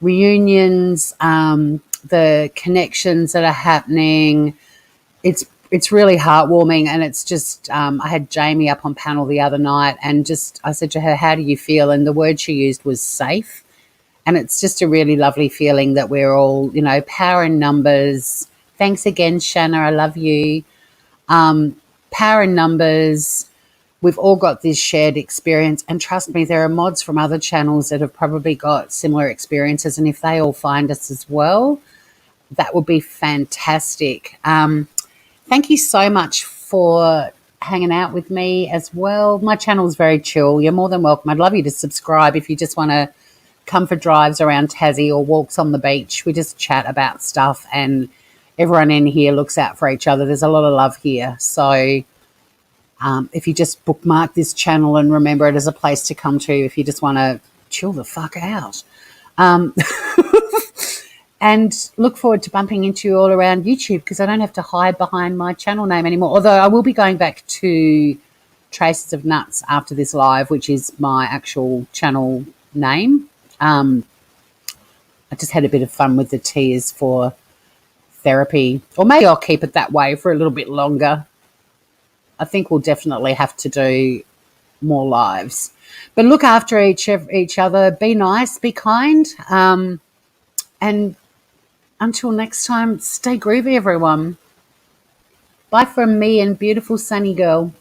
reunions, the connections that are happening. It's really heartwarming, and it's just I had Jamie up on panel the other night, and just I said to her, "How do you feel?" And the word she used was safe, and it's just a really lovely feeling that we're all, power in numbers. Thanks again, Shanna. I love you. Power in numbers. We've all got this shared experience, and trust me, there are mods from other channels that have probably got similar experiences, and if they all find us as well, that would be fantastic. Thank you so much for hanging out with me as well. My channel is very chill. You're more than welcome. I'd love you to subscribe if you just want to come for drives around Tassie or walks on the beach. We just chat about stuff, and everyone in here looks out for each other. There's a lot of love here. So if you just bookmark this channel and remember it as a place to come to if you just want to chill the fuck out. And look forward to bumping into you all around YouTube, because I don't have to hide behind my channel name anymore. Although I will be going back to Traces of Nuts after this live, which is my actual channel name. I just had a bit of fun with the T is for therapy, or maybe I'll keep it that way for a little bit longer. I think we'll definitely have to do more lives, but look after each other. Be nice, be kind, and until next time, stay groovy, everyone. Bye from me and beautiful Sunny Girl.